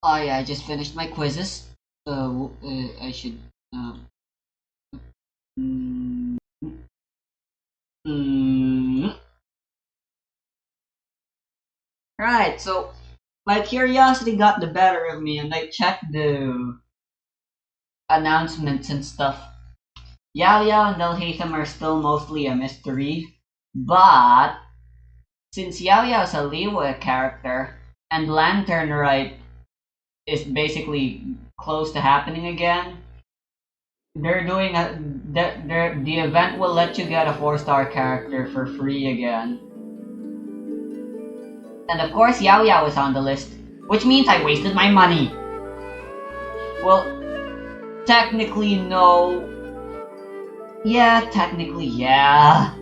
Oh yeah, I just finished my quizzes. I should. Uh, mm, mm. Right, so my curiosity got the better of me, and I checked the announcements and stuff. Yao Yao and Dalhatham are still mostly a mystery, but since Yao Yao is a Liyue character and Lantern Rite is basically close to happening again, they're doing a the event will let you get a 4-star character for free again. And of course Yao Yao is on the list, which means I wasted my money. Well, technically no. Yeah, technically yeah.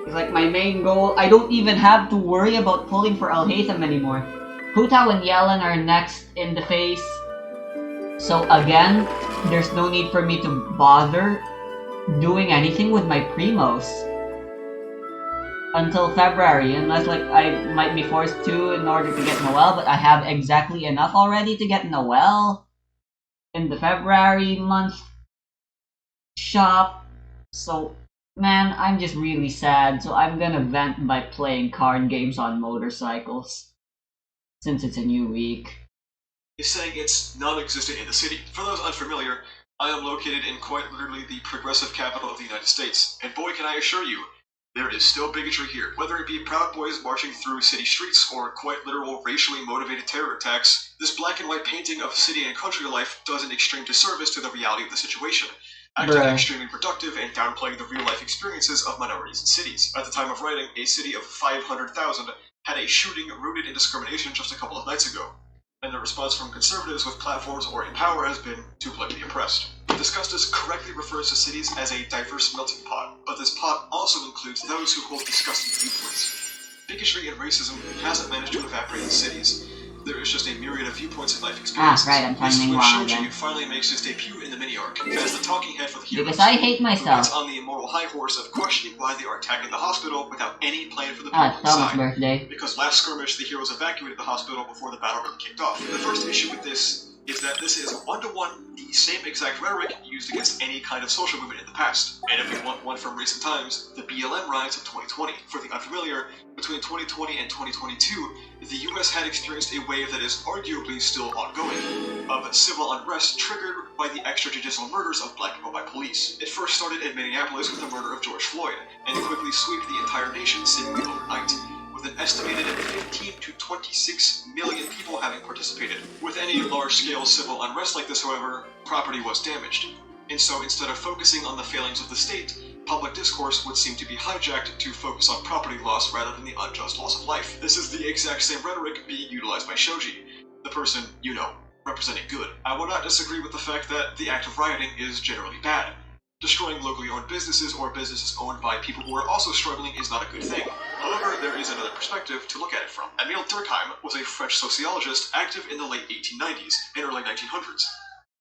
It's like my main goal. I don't even have to worry about pulling for Alhaitham anymore. Hu Tao and Yelan are next in the phase. So again, there's no need for me to bother doing anything with my primos until February, unless like I might be forced to in order to get Noel, but I have exactly enough already to get Noel in the February month shop. So man, I'm just really sad, so I'm gonna vent by playing card games on motorcycles since it's a new week. Is saying it's non-existent in the city. For those unfamiliar, I am located in quite literally the progressive capital of the United States, and boy can I assure you, there is still bigotry here. Whether it be Proud Boys marching through city streets or quite literal racially motivated terror attacks, this black and white painting of city and country life does an extreme disservice to the reality of the situation, acting extremely productive and downplaying the real-life experiences of minorities in cities. At the time of writing, a city of 500,000 had a shooting rooted in discrimination just a couple of nights ago, and the response from conservatives with platforms or in power has been too politically oppressed. Disgustus correctly refers to cities as a diverse melting pot, but this pot also includes those who hold disgusting viewpoints. Bigotry and racism hasn't managed to evaporate in cities. There is just a myriad of viewpoints and life experiences. Right, I'm this is timing when wrong Shoji again. finally makes his debut in the mini-arc as the talking head for the heroes. Because I hate Who myself. gets on the immoral high horse of questioning why they are attacking the hospital without any plan for the Ah, people it's Thomas' inside. birthday. Because last skirmish, the heroes evacuated the hospital before the battle really kicked off. The first issue with this is that this is one-to-one the same exact rhetoric used against any kind of social movement in the past. And if we want one from recent times, the BLM riots of 2020. For the unfamiliar, between 2020 and 2022, the US had experienced a wave that is arguably still ongoing, of civil unrest triggered by the extrajudicial murders of black people by police. It first started in Minneapolis with the murder of George Floyd, and quickly swept the entire nation seemingly overnight, with an estimated 15 to 26 million people having participated. With any large-scale civil unrest like this, however, property was damaged. And so instead of focusing on the failings of the state, public discourse would seem to be hijacked to focus on property loss rather than the unjust loss of life. This is the exact same rhetoric being utilized by Shoji, the person, you know, representing good. I will not disagree with the fact that the act of rioting is generally bad. Destroying locally owned businesses or businesses owned by people who are also struggling is not a good thing. However, there is another perspective to look at it from. Emile Durkheim was a French sociologist active in the late 1890s and early 1900s.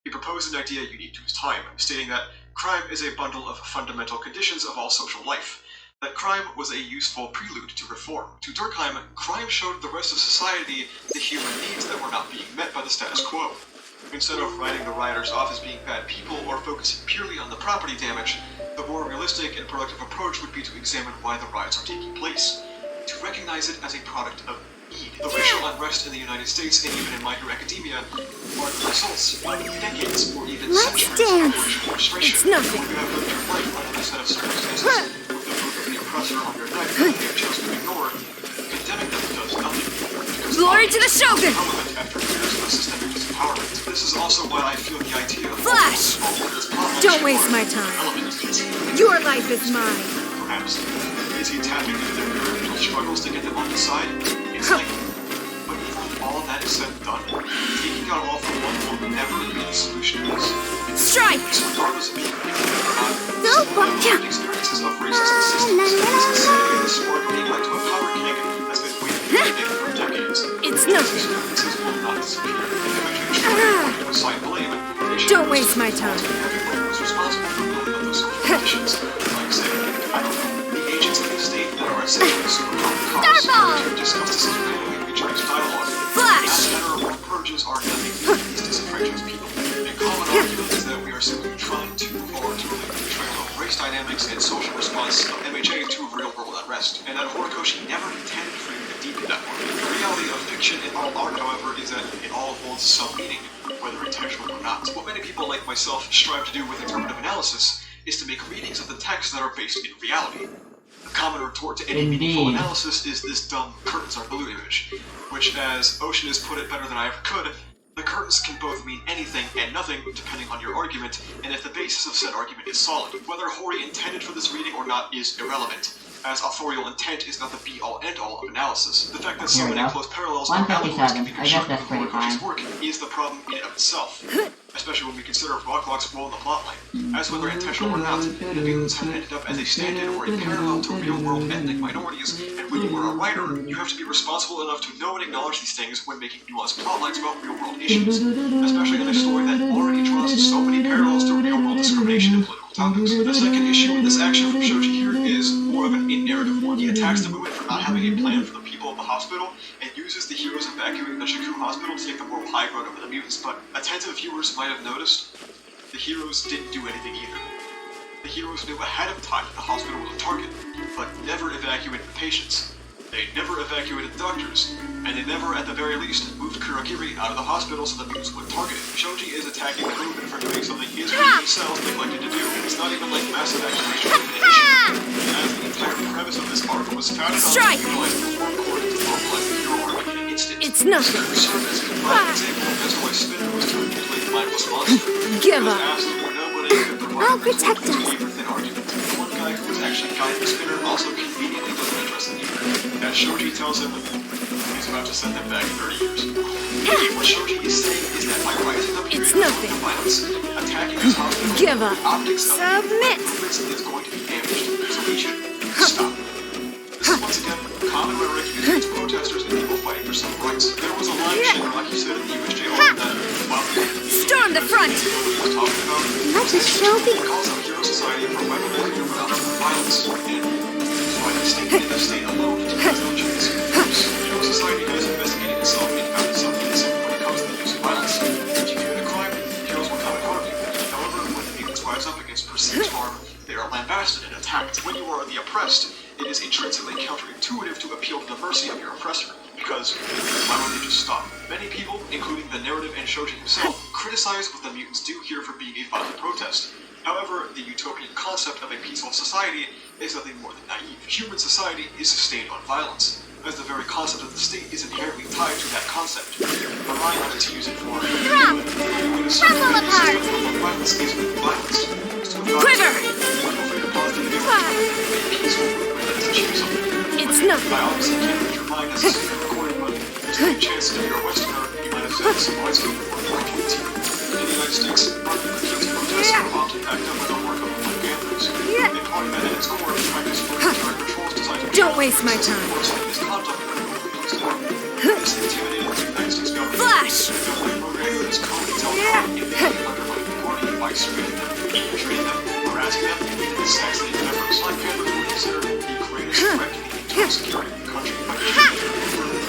He proposed an idea unique to his time, stating that crime is a bundle of fundamental conditions of all social life, that crime was a useful prelude to reform. To Durkheim, crime showed the rest of society the human needs that were not being met by the status quo. Instead of writing the rioters off as being bad people or focusing purely on the property damage, the more realistic and productive approach would be to examine why the riots are taking place, to recognize it as a product of need. The racial unrest in the United States and even in My Hero Academia are the results of decades or even centuries of racial frustration. It's nothing. When you have lived your life under this set of circumstances, with the boot of the oppressor on your neck that you chose to ignore, condemning them does nothing. Glory to the Shogun! After years of systemic disempowerment. This is also why I feel the idea of Flash! Don't waste my time. Your life is mine. Perhaps. Is he tapping into their individual struggles to get them on his side? It's like, but even when all that is said and done, taking out all for one will never be the solution to this. Strike! Regardless of being or not, No, lived experiences of racist systems, this is simply the spark being light to a power king that's been waiting for decades. It's These nothing. experiences will not disappear. If you to assign blame, Don't waste my time. everyone was responsible for building up those social conditions. Like, say, I don't know, the agents of the state that are essentially superpowered cops Starfall! to discuss this as randomly featuring dialogue. Flash! That's better or one charges are nothing to these disenfranchised people. A common argument is that we are simply trying too hard to link the betrayal of race dynamics and social response of MHA to real-world unrest, and that Horikoshi never intended for you to deepen that one. The reality of fiction in all art, however, is that it all holds some meaning, whether intentional or not. What many people like myself strive to do with interpretive analysis is to make readings of the text that are based in reality. A common retort to any meaningful analysis is this dumb curtains are blue image, which, as Ocean has put it better than I ever could, the curtains can both mean anything and nothing depending on your argument, and if the basis of said argument is solid. Whether Hori intended for this reading or not is irrelevant, as authorial intent is not the be-all end-all of analysis. The fact that so many close parallels or allegories can be constructed with Horikoshi's work is the problem in and of itself, especially when we consider Rocklock's role in the plotline. As whether intentional or not, the mutants have ended up as a stand-in or a parallel to real-world ethnic minorities, and when you are a writer, you have to be responsible enough to know and acknowledge these things when making nuanced plotlines about real-world issues, especially in a story that already draws so many parallels to real-world discrimination and political topics. The second issue in this action from Shoji here is more of an in-narrative one. He attacks the movement for not having a plan for the people of the hospital, and uses the heroes evacuating the Shaku hospital to take the moral high ground over the mutants, but attentive viewers might have noticed the heroes didn't do anything either. The heroes knew ahead of time that the hospital was a target, but never evacuated the patients. They never evacuated the doctors, and they never, at the very least, moved Kurogiri out of the hospital so the mutants would target it. Shoji is attacking the movement for doing something his himself neglected to do. It's not even like mass evacuation of an issue, as the entire premise of this arc was founded on utilizing the warp core to mobilize the hero arc in an instant. It's nothing. This served as a combined example as to why Spinner was turned into a mindless monster. Give He was up. asked where nobody could provide I'll protect us. within argument. One guy who was actually guiding Spinner also conveniently doesn't address the need. As Shoji tells him, he's about to send them back 30 years. What Shoji is saying is that by rising up It's here nothing. to violence, attacking his hospital, Give up. the optics of Submit. movements is going to be damaged, so he should stop. This is once again common rhetoric used against protesters and people fighting for civil rights. There was a line Shinraki said in the USJ arc that, well, Storm the front. was talking about Let the show He calls out Hero Society for weaponizing human amounts of violence, and why the state in the state alone has no choice. Hero Society has investigated itself and found itself innocent when it comes to the use of violence. If you commit a crime, heroes will come and harm you. However, when the mutants rise up against perceived harm, they are lambasted and attacked. When you are the oppressed, it is intrinsically counterintuitive to appeal to the mercy of your oppressor, because why don't they just stop? Many people, including the narrative and Shoji himself, criticize what the mutants do here for being a violent protest. However, the utopian concept of a peaceful society is nothing more than naive. Human society is sustained on violence, as the very concept of the state is inherently tied to that concept. Relying on it to use it for Crumble apart. violence is violence. Quiver. Ah. Peaceful movement that achieves something. It's nothing. I obviously can't read your mind as a secret recording, but there's a good chance that you're a Westerner, you might have said some rights for the community. In the United States, Martin Luther King's protests are often backed up by the work of Black Panthers. A party that at its core practices military controls designed to Don't waste my time. His conduct this intimidated the United States government. Flash. The government program that is currently telling immediately undermining the party by screening them, treating them, harassing them, and assassinating members. Black Panthers were considered the greatest threat to the internal security of the country by the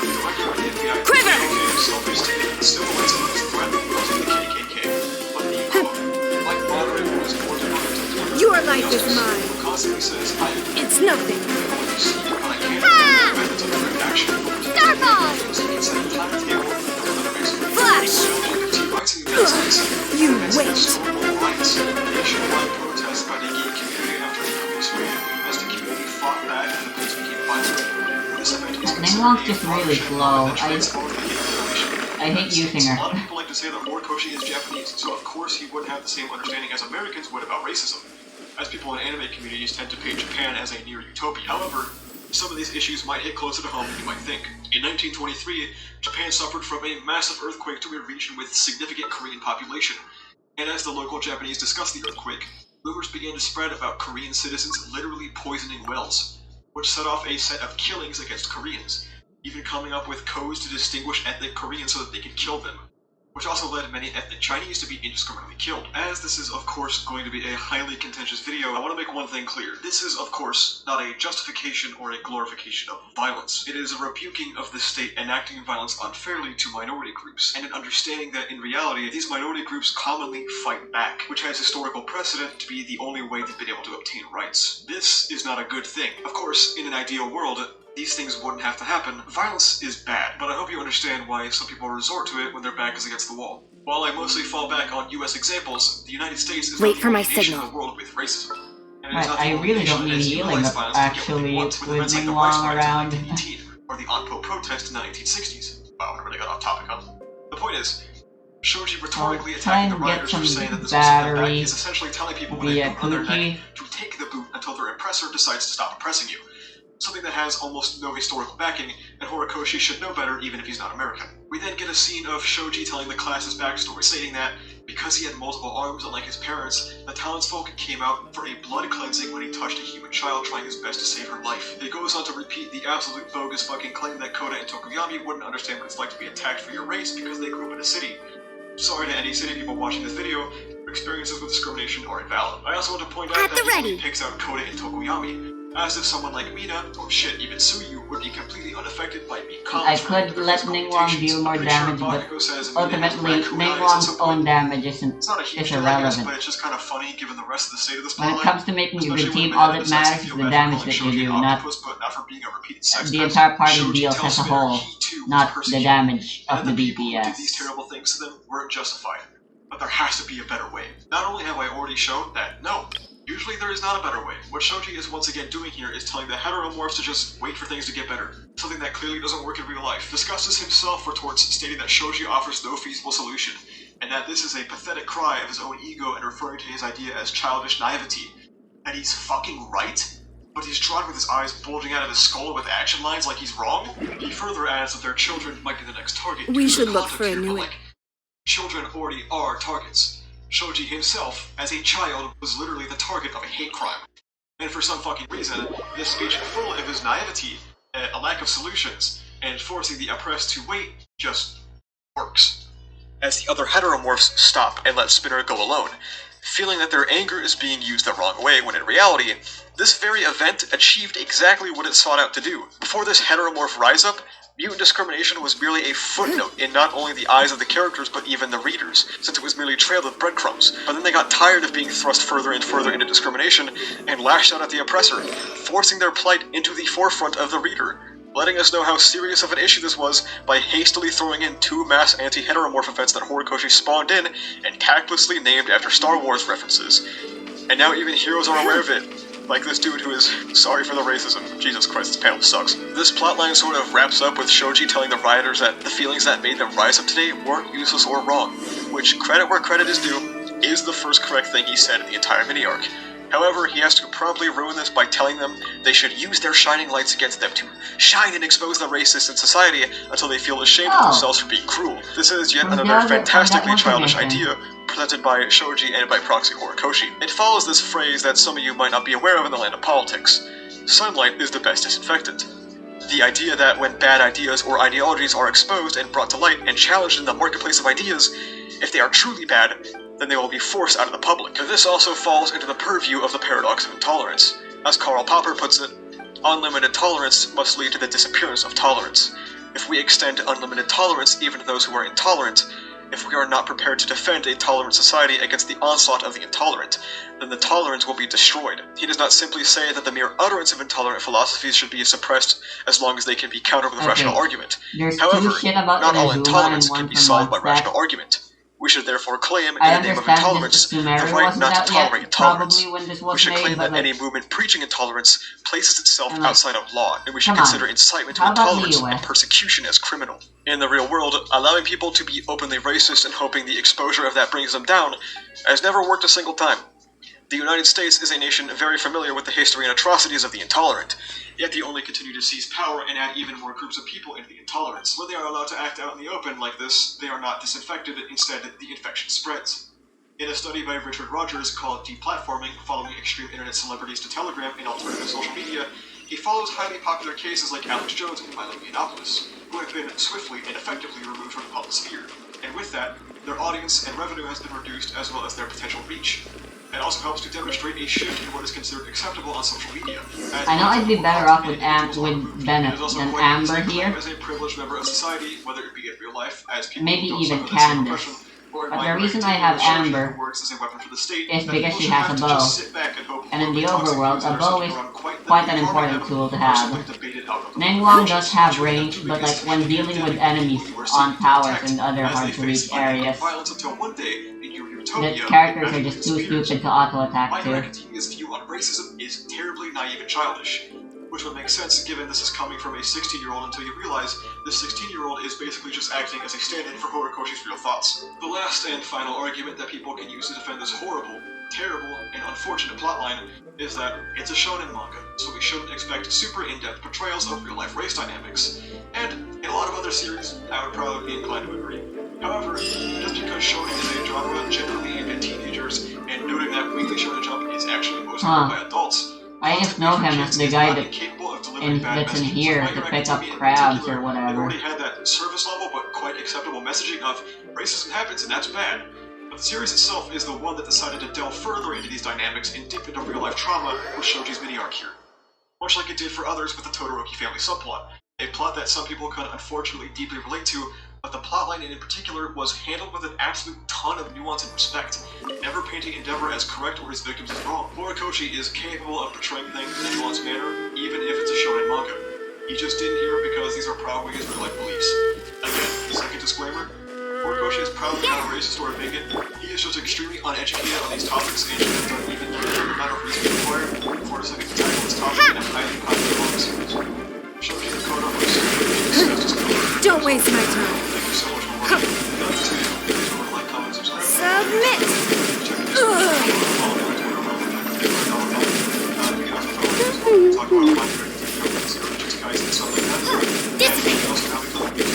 director of the FBI. Quiver. Self-esteem civil rights of the threat because of the KKK. But the quote, like moderate was more devoted to the Your life is mine. constantly says, I am It's nothing. Starball! Flash. You wait. Ninglong's just really slow. I hate using her. A lot of people like to say that Horikoshi is Japanese, so of course he wouldn't have the same understanding as Americans would about racism, as people in anime communities tend to paint Japan as a near utopia. However, some of these issues might hit closer to home than you might think. In 1923, Japan suffered from a massive earthquake to a region with significant Korean population, and as the local Japanese discussed the earthquake, rumors began to spread about Korean citizens literally poisoning wells, which set off a set of killings against Koreans, even coming up with codes to distinguish ethnic Koreans so that they could kill them. which also led many ethnic Chinese to be indiscriminately killed. As this is of course going to be a highly contentious video, I want to make one thing clear. This is of course not a justification or a glorification of violence. It is a rebuking of the state enacting violence unfairly to minority groups, and an understanding that in reality these minority groups commonly fight back, which has historical precedent to be the only way they've been able to obtain rights. This is not a good thing. Of course, in an ideal world, these things wouldn't have to happen. Violence is bad, but I hope you understand why some people resort to it when their back is against the wall. While I mostly fall back on US examples, the United States is not the only nation in the world with racism. And it is not the I only really nation don't that need has healing, utilized but violence to get what they actually want it's with with events like the Ming Rights Wong Riots around. in 1918, or the Anpo protest in the 1960s. Wow, I really got off topic, huh? The point is, Shoji rhetorically attacking the rioters for saying that this will set them back is essentially telling people with a boot on their neck to take the boot until their oppressor decides to stop oppressing you. Something that has almost no historical backing, and Horikoshi should know better even if he's not American. We then get a scene of Shoji telling the class his backstory, stating that because he had multiple arms, unlike his parents, the townsfolk came out for a blood cleansing when he touched a human child trying his best to save her life. It goes on to repeat the absolute bogus fucking claim that Koda and Tokuyami wouldn't understand what it's like to be attacked for your race because they grew up in a city. Sorry to any city people watching this video, experiences with discrimination are invalid. I also want to point out that he only picks out Koda and Tokuyami, as if someone like Mina, or shit, even Suyu, would be completely unaffected by being I could let Ming Wong deal more damage, but ultimately Ming Wong's own damage is irrelevant. But it's just kind of funny given the rest of the state of this When it comes to making a good team, all that matters is the damage that you do, not the entire party deals as a whole, not the damage of the DPS. Did these DPS. terrible things to them weren't justified. But there has to be a better way. Not only have I already shown that, no, usually there is not a better way. What Shoji is once again doing here is telling the heteromorphs to just wait for things to get better. Something that clearly doesn't work in real life. Discusses himself retorts, stating that Shoji offers no feasible solution, and that this is a pathetic cry of his own ego and referring to his idea as childish naivety. And he's fucking right? But he's drawn with his eyes bulging out of his skull with action lines like he's wrong? He further adds that their children might be the next target. We should look for a new one. Children already are targets. Shoji himself, as a child, was literally the target of a hate crime. And for some fucking reason, this speech full of his naivety, a lack of solutions, and forcing the oppressed to wait just works. As the other heteromorphs stop and let Spinner go alone, feeling that their anger is being used the wrong way, when in reality, this very event achieved exactly what it sought out to do. Before this heteromorph rise-up, mutant discrimination was merely a footnote in not only the eyes of the characters, but even the readers, since it was merely trailed with breadcrumbs. But then they got tired of being thrust further and further into discrimination, and lashed out at the oppressor, forcing their plight into the forefront of the reader, letting us know how serious of an issue this was by hastily throwing in 2 mass anti-heteromorph events that Horikoshi spawned in, and tactlessly named after Star Wars references. And now even heroes are aware of it. Like this dude who is sorry for the racism. Jesus Christ, this panel sucks. This plotline sort of wraps up with Shoji telling the rioters that the feelings that made them rise up today weren't useless or wrong, which, credit where credit is due, is the first correct thing he said in the entire mini-arc. However, he has to promptly ruin this by telling them they should use their shining lights against them to shine and expose the racists in society until they feel ashamed of themselves for being cruel. This is yet another fantastically childish idea presented by Shoji and by proxy Horikoshi. It follows this phrase that some of you might not be aware of in the land of politics. Sunlight is the best disinfectant. The idea that when bad ideas or ideologies are exposed and brought to light and challenged in the marketplace of ideas, if they are truly bad, then they will be forced out of the public. This also falls into the purview of the paradox of intolerance. As Karl Popper puts it, unlimited tolerance must lead to the disappearance of tolerance. If we extend unlimited tolerance even to those who are intolerant, if we are not prepared to defend a tolerant society against the onslaught of the intolerant, then the tolerance will be destroyed. He does not simply say that the mere utterance of intolerant philosophies should be suppressed as long as they can be countered with rational argument. However, not all intolerance can be solved by rational argument. We should therefore claim, in the name of intolerance, the right not to tolerate intolerance. We should claim that any movement preaching intolerance places itself outside of law, and we should consider incitement to intolerance and persecution as criminal. In the real world, allowing people to be openly racist and hoping the exposure of that brings them down has never worked a single time. The United States is a nation very familiar with the history and atrocities of the intolerant, yet they only continue to seize power and add even more groups of people into the intolerance. When they are allowed to act out in the open like this, they are not disinfected, instead the infection spreads. In a study by Richard Rogers called Deplatforming, Following Extreme Internet Celebrities to Telegram and Alternative Social Media, he follows highly popular cases like Alex Jones and Milo Yiannopoulos. who have been swiftly and effectively removed from the public sphere. And with that, their audience and revenue has been reduced as well as their potential reach. It also helps to demonstrate a shift in what is considered acceptable on social media. I know I'd be better off with Bennett than Amber here. As a privileged member of society, whether it be in real life, as people Maybe who don't even suffer the same Candace. oppression, or But in the my reason great I have deal of Amber who works as a weapon for the state, is that because people she should has have a to bow. just sit back and hope And in the for toxic overworld, users a are bow simply is run quite an harming important them, tool to or have. simply debated out of the Ning Wong which does is have usually range, the but like biggest when issue dealing with that enemies you are on seeking to towers protect, and other as hard they to face reach unending areas, violence until one day in your the utopia, characters are everything just too disappears. stupid to auto-attack My to. academia's view on racism is terribly naive and childish, which would make sense given this is coming from a 16-year-old until you realize this 16-year-old is basically just acting as a stand-in for Horikoshi's real thoughts. The last and final argument that people can use to defend this horrible, terrible, and unfortunate plotline is that it's a shonen manga, so we shouldn't expect super in-depth portrayals of real-life race dynamics. And in a lot of other series, I would probably be inclined to agree. However, just because shonen is a genre generally aimed at teenagers, and noting that Weekly Shonen Jump is actually mostly read by adults, I just know him as the guy that that's in here to pick up crabs or They've whatever. already had that surface level but quite acceptable messaging of racism happens and that's bad. But the series itself is the one that decided to delve further into these dynamics and dip into real-life trauma with Shoji's mini-arc here. Much like it did for others with the Todoroki family subplot. A plot that some people can unfortunately deeply relate to, but the plotline in particular was handled with an absolute ton of nuance and respect, never painting Endeavor as correct or his victims as wrong. Horikoshi is capable of portraying things in a nuanced manner, even if it's a shonen manga. He just didn't here because these are probably his real-life beliefs. Again, second disclaimer, Horikoshi is probably not a racist or a bigot. He is just extremely uneducated on these topics and should have done even the amount of research required before deciding to tackle this topic in a highly popular manga series. Shoji Koda was discussed his cover. Don't waste my time. Thank you so much for watching. Like, comment, subscribe. Submit! Talk about my guys and stuff like that. Dissipate! Also now we can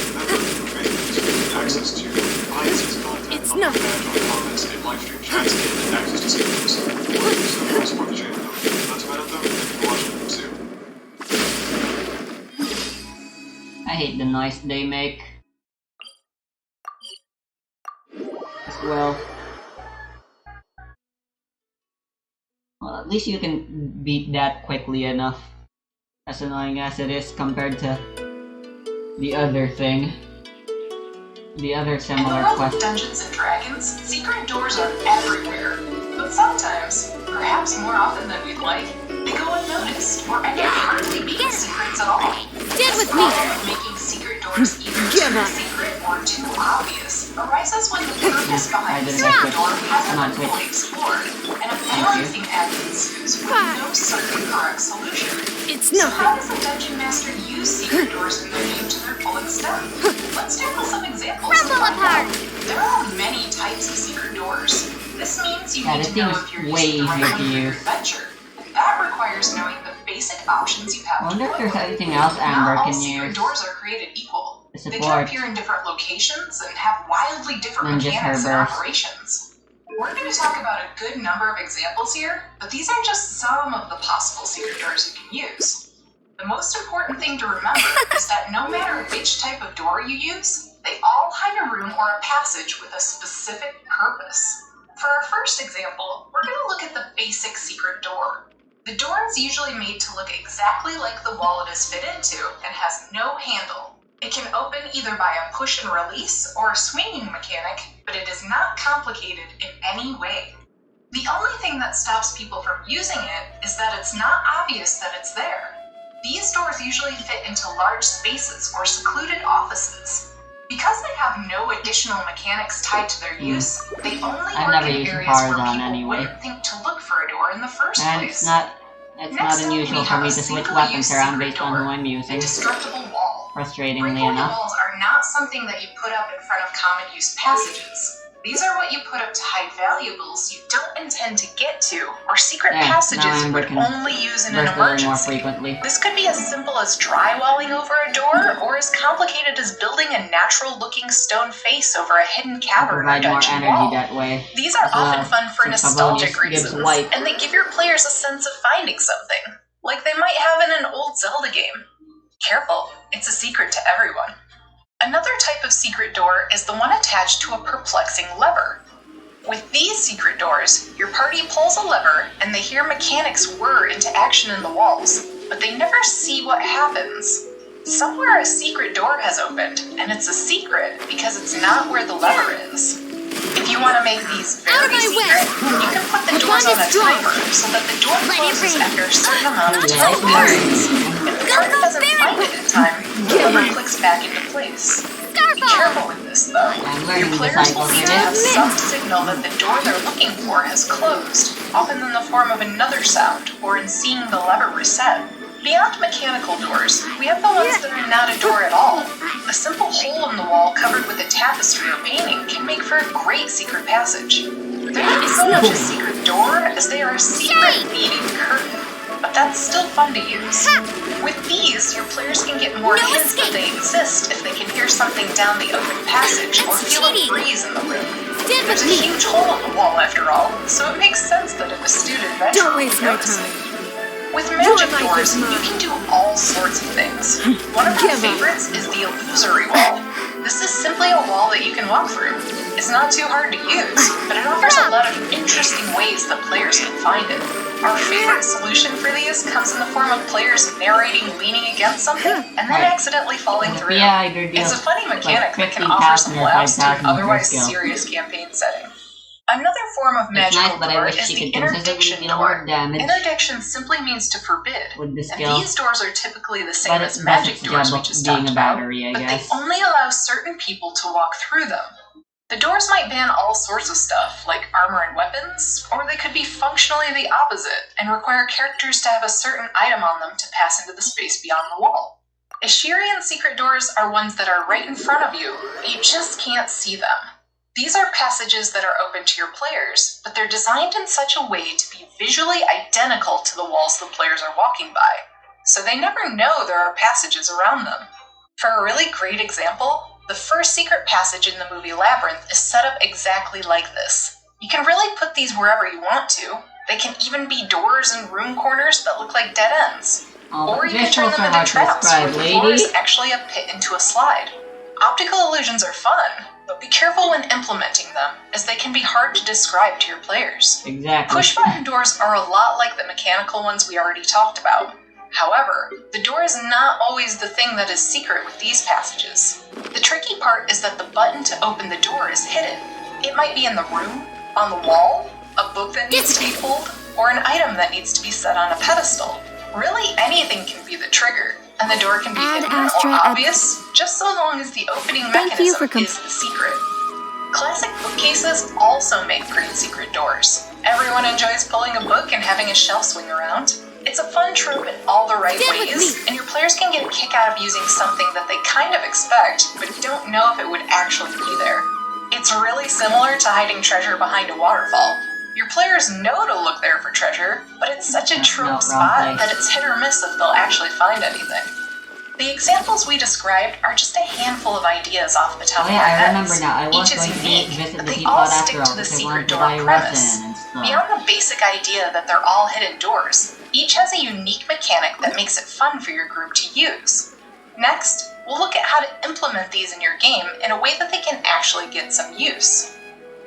access to biases, content, It's nothing. comments, and live stream chats, and access to speakers. So support the channel. That's about it though. Thank you for watching. See you. I hate the noise they make. Well, at least you can beat that quickly enough. As annoying as it is compared to the other thing. The other In the similar world of quest. Dungeons and Dragons, secret doors are everywhere. But sometimes, perhaps more often than we'd like, they go unnoticed or end up hardly being secrets at all. Stand with This me! problem of making secret doors either Give too up. secret or too obvious arises when the purpose behind the didn't secret like door it. hasn't Come on, been quick. fully explored, and a Thank you. balancing act ensues with no certain correct solution. It's So how nothing. does a dungeon master use secret doors in their game to their full extent? Let's tackle some examples. to Crumble find out. apart. There are many types of secret doors. This means you Yeah, need this to know thing is if you're way using the right easier to one for your use. adventure. And that requires knowing the basic options you I have wonder to if work there's with. anything else Amber Not all can secret use. doors are created equal. The They support. can appear in different locations and have wildly different Than just her mechanics and burst. operations. We're going to talk about a good number of examples here, but these are just some of the possible secret doors you can use. The most important thing to remember is that no matter which type of door you use, they all hide a room or a passage with a specific purpose. For our first example, we're going to look at the basic secret door. The door is usually made to look exactly like the wall it is fit into and has no handle. It can open either by a push and release or a swinging mechanic, but it is not complicated in any way. The only thing that stops people from using it is that it's not obvious that it's there. These doors usually fit into large spaces or secluded offices. Because they have no additional mechanics tied to their use, they only I've work never in used areas where Tarzan people anyway. wouldn't think to look for a door in the first And place. it's not Next not up, unusual we for have me a to switch single-use weapons around secret based on who door, I'm a using. destructible wall. Frustratingly Breakable enough. walls are not something that you put up in front of common use passages. These are what you put up to hide valuables you don't intend to get to, or secret There, now passages you Amber would can only use in an burst a little more emergency. frequently. This could be as simple as drywalling over a door, or as complicated as building a natural-looking stone face over a hidden To cavern or provide more dungeon energy wall. that way. These are As well, often fun for since nostalgic Favonius gives reasons, light. and they give your players a sense of finding something, like they might have in an old Zelda game. Careful, it's a secret to everyone. Another type of secret door is the one attached to a perplexing lever. With these secret doors, your party pulls a lever and they hear mechanics whir into action in the walls, but they never see what happens. Somewhere a secret door has opened, and it's a secret because it's not where the lever is. If you want to make these Out of very my secret, you can put the doors on a timer so that the door closes after a certain amount of time passes. If the party doesn't find it in time, the lever clicks back into place. Be careful with this, though. Your players will need to have some signal that the door they're looking for has closed, often in the form of another sound or in seeing the lever reset. Beyond mechanical doors, we have the ones that are not a door at all. A simple hole in the wall covered with a tapestry or painting can make for a great secret passage. They're not so much a secret door as they are a secret leading curtain, but that's still fun to use. With these, your players can get more hints that they exist if they can hear something down the open passage or feel a breeze in the room. There's a huge hole in the wall after all, so it makes sense that if a student Don't eventually waste my notices it. time. With magic Your life doors, is you mine. can do all sorts of things. One of my Give up. favorites is the illusory wall. This is simply a wall that you can walk through. It's not too hard to use, but it offers a lot of interesting ways that players can find it. Our favorite solution for these comes in the form of players narrating leaning against something and then Right. accidentally falling through. Yeah, either deal It's a funny mechanic that can 15,000 offer some or laughs to 5,000 an otherwise per skill. serious campaign setting. Another form of It's nice, magical but I door wish is she the could consistently interdiction deal more door. damage Interdiction simply means to forbid, with the and skill. these doors are typically the same But as that's magic its doors job we of just being talked a about, battery, I but guess. they only allow certain people to walk through them. The doors might ban all sorts of stuff, like armor and weapons, or they could be functionally the opposite and require characters to have a certain item on them to pass into the space beyond the wall. Ashirian secret doors are ones that are right in front of you, but you just can't see them. These are passages that are open to your players, but they're designed in such a way to be visually identical to the walls the players are walking by, so they never know there are passages around them. For a really great example, the first secret passage in the movie Labyrinth is set up exactly like this. You can really put these wherever you want to. They can even be doors and room corners that look like dead ends. Oh, Or you can turn visuals them are into hard to traps where describe, the floor lady. is actually a pit into a slide. Optical illusions are fun, but be careful when implementing them, as they can be hard to describe to your players. Exactly. Push button doors are a lot like the mechanical ones we already talked about. However, the door is not always the thing that is secret with these passages. The tricky part is that the button to open the door is hidden. It might be in the room, on the wall, a book that needs to be pulled, or an item that needs to be set on a pedestal. Really, anything can be the trigger, and the door can be Add hidden Astra or at- obvious, just so long as the opening Thank you mechanism for is the secret. Classic bookcases also make great secret doors. Everyone enjoys pulling a book and having a shelf swing around. It's a fun trope in all the right Get with ways, me. and your players can get a kick out of using something that they kind of expect, but don't know if it would actually be there. It's really similar to hiding treasure behind a waterfall. Your players know to look there for treasure, but it's such a That's trope not spot wrong place. that it's hit or miss if they'll actually find anything. The examples we described are just a handful of ideas off the top Oh of yeah, our I heads. remember now. I was Each is going to unique, visit but the they teapot all after stick all to the because I secret wanted to door buy premise. resin and stuff. Beyond the basic idea that they're all hidden doors, each has a unique mechanic that makes it fun for your group to use. Next, we'll look at how to implement these in your game in a way that they can actually get some use.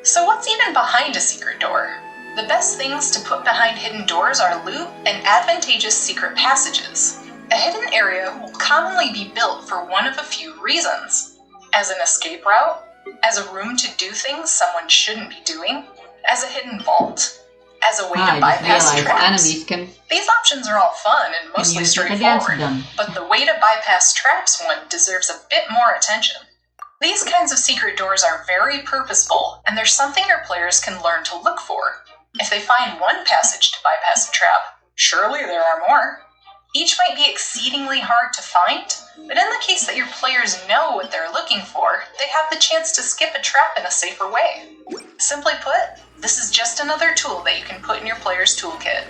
So what's even behind a secret door? The best things to put behind hidden doors are loot and advantageous secret passages. A hidden area will commonly be built for one of a few reasons. As an escape route, as a room to do things someone shouldn't be doing, as a hidden vault, as a way I to just bypass realized traps. enemies can These options are all fun and mostly use it against straightforward, them. but the way to bypass traps one deserves a bit more attention. These kinds of secret doors are very purposeful, and they're something your players can learn to look for. If they find one passage to bypass a trap, surely there are more. Each might be exceedingly hard to find, but in the case that your players know what they're looking for, they have the chance to skip a trap in a safer way. Simply put, this is just another tool that you can put in your player's toolkit.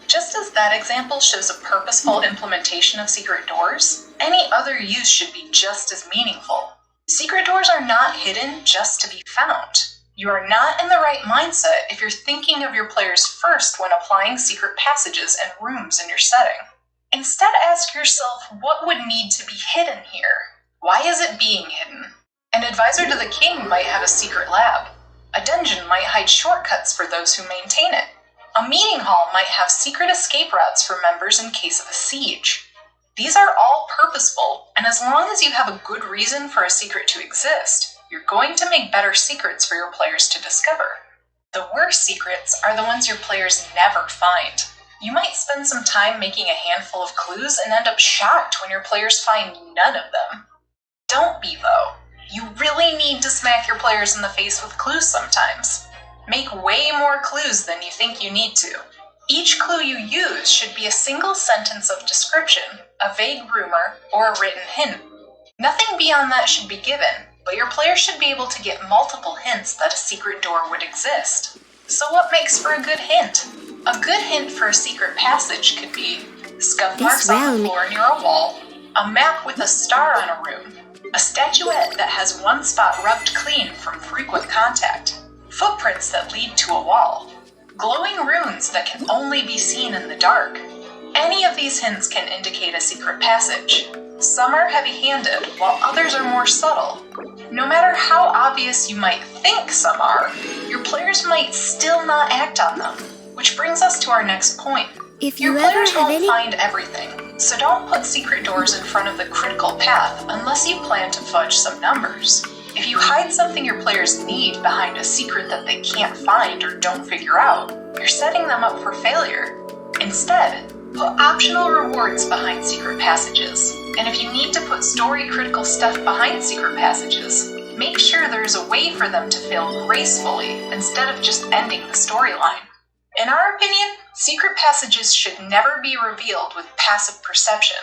Just as that example shows a purposeful implementation of secret doors, any other use should be just as meaningful. Secret doors are not hidden just to be found. You are not in the right mindset if you're thinking of your players first when applying secret passages and rooms in your setting. Instead, ask yourself what would need to be hidden here. Why is it being hidden? An advisor to the king might have a secret lab. A dungeon might hide shortcuts for those who maintain it. A meeting hall might have secret escape routes for members in case of a siege. These are all purposeful, and as long as you have a good reason for a secret to exist, you're going to make better secrets for your players to discover. The worst secrets are the ones your players never find. You might spend some time making a handful of clues and end up shocked when your players find none of them. Don't be, though. You really need to smack your players in the face with clues sometimes. Make way more clues than you think you need to. Each clue you use should be a single sentence of description, a vague rumor, or a written hint. Nothing beyond that should be given, but your players should be able to get multiple hints that a secret door would exist. So what makes for a good hint? A good hint for a secret passage could be scuff marks on the floor near a wall, a map with a star on a room, a statuette that has one spot rubbed clean from frequent contact, footprints that lead to a wall, glowing runes that can only be seen in the dark. Any of these hints can indicate a secret passage. Some are heavy-handed, while others are more subtle. No matter how obvious you might think some are, your players might still not act on them. Which brings us to our next point. If Your you ever players have won't any... find everything, so don't put secret doors in front of the critical path unless you plan to fudge some numbers. If you hide something your players need behind a secret that they can't find or don't figure out, you're setting them up for failure. Instead, put optional rewards behind secret passages. And if you need to put story-critical stuff behind secret passages, make sure there's a way for them to fail gracefully instead of just ending the storyline. In our opinion, secret passages should never be revealed with passive perception.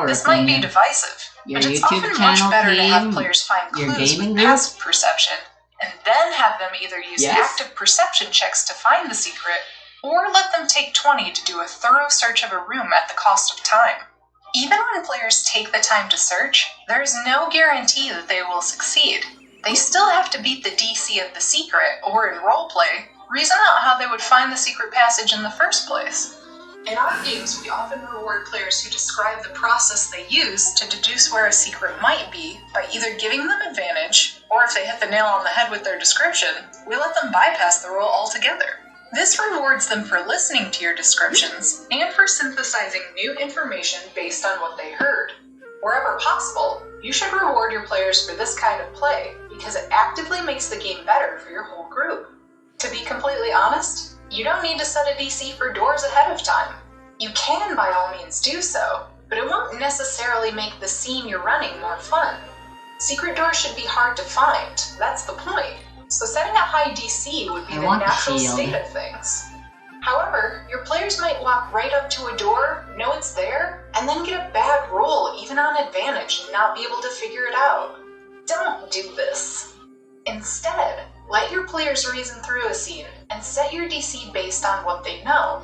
This might be divisive, but it's often much better to have players find clues with passive perception, and then have them either use active perception checks to find the secret, or let them take 20 to do a thorough search of a room at the cost of time. Even when players take the time to search, there is no guarantee that they will succeed. They still have to beat the DC of the secret, or in roleplay, reason out how they would find the secret passage in the first place. In our games, we often reward players who describe the process they use to deduce where a secret might be by either giving them advantage, or if they hit the nail on the head with their description, we let them bypass the roll altogether. This rewards them for listening to your descriptions and for synthesizing new information based on what they heard. Wherever possible, you should reward your players for this kind of play because it actively makes the game better for your whole group. To be completely honest, you don't need to set a DC for doors ahead of time. You can by all means do so, but it won't necessarily make the scene you're running more fun. Secret doors should be hard to find, that's the point. So setting a high DC would be the natural state of things. However, your players might walk right up to a door, know it's there, and then get a bad roll even on advantage and not be able to figure it out. Don't do this. Instead, let your players reason through a scene and set your DC based on what they know.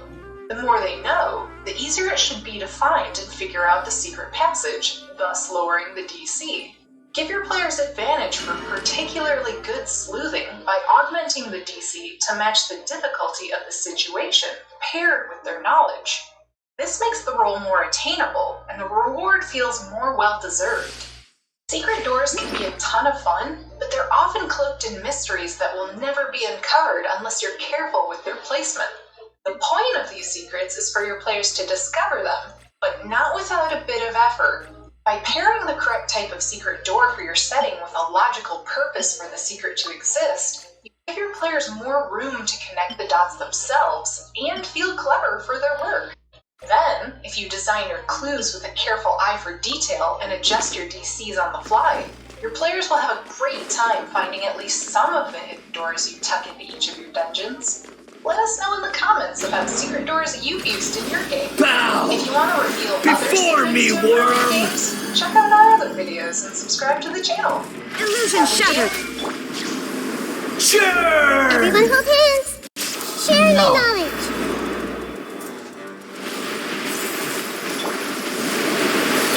The more they know, the easier it should be to find and figure out the secret passage, thus lowering the DC. Give your players advantage for particularly good sleuthing by augmenting the DC to match the difficulty of the situation paired with their knowledge. This makes the role more attainable, and the reward feels more well-deserved. Secret doors can be a ton of fun, but they're often cloaked in mysteries that will never be uncovered unless you're careful with their placement. The point of these secrets is for your players to discover them, but not without a bit of effort. By pairing the correct type of secret door for your setting with a logical purpose for the secret to exist, you give your players more room to connect the dots themselves and feel clever for their work. Then, if you design your clues with a careful eye for detail and adjust your DCs on the fly, your players will have a great time finding at least some of the hidden doors you tuck into each of your dungeons. Let us know in the comments about secret doors you've used in your game. Bow! If you want to reveal other secrets me, to your worm! games, check out our other videos and subscribe to the channel. Illusion shattered! Sure! Everyone hold hands! Share your knowledge!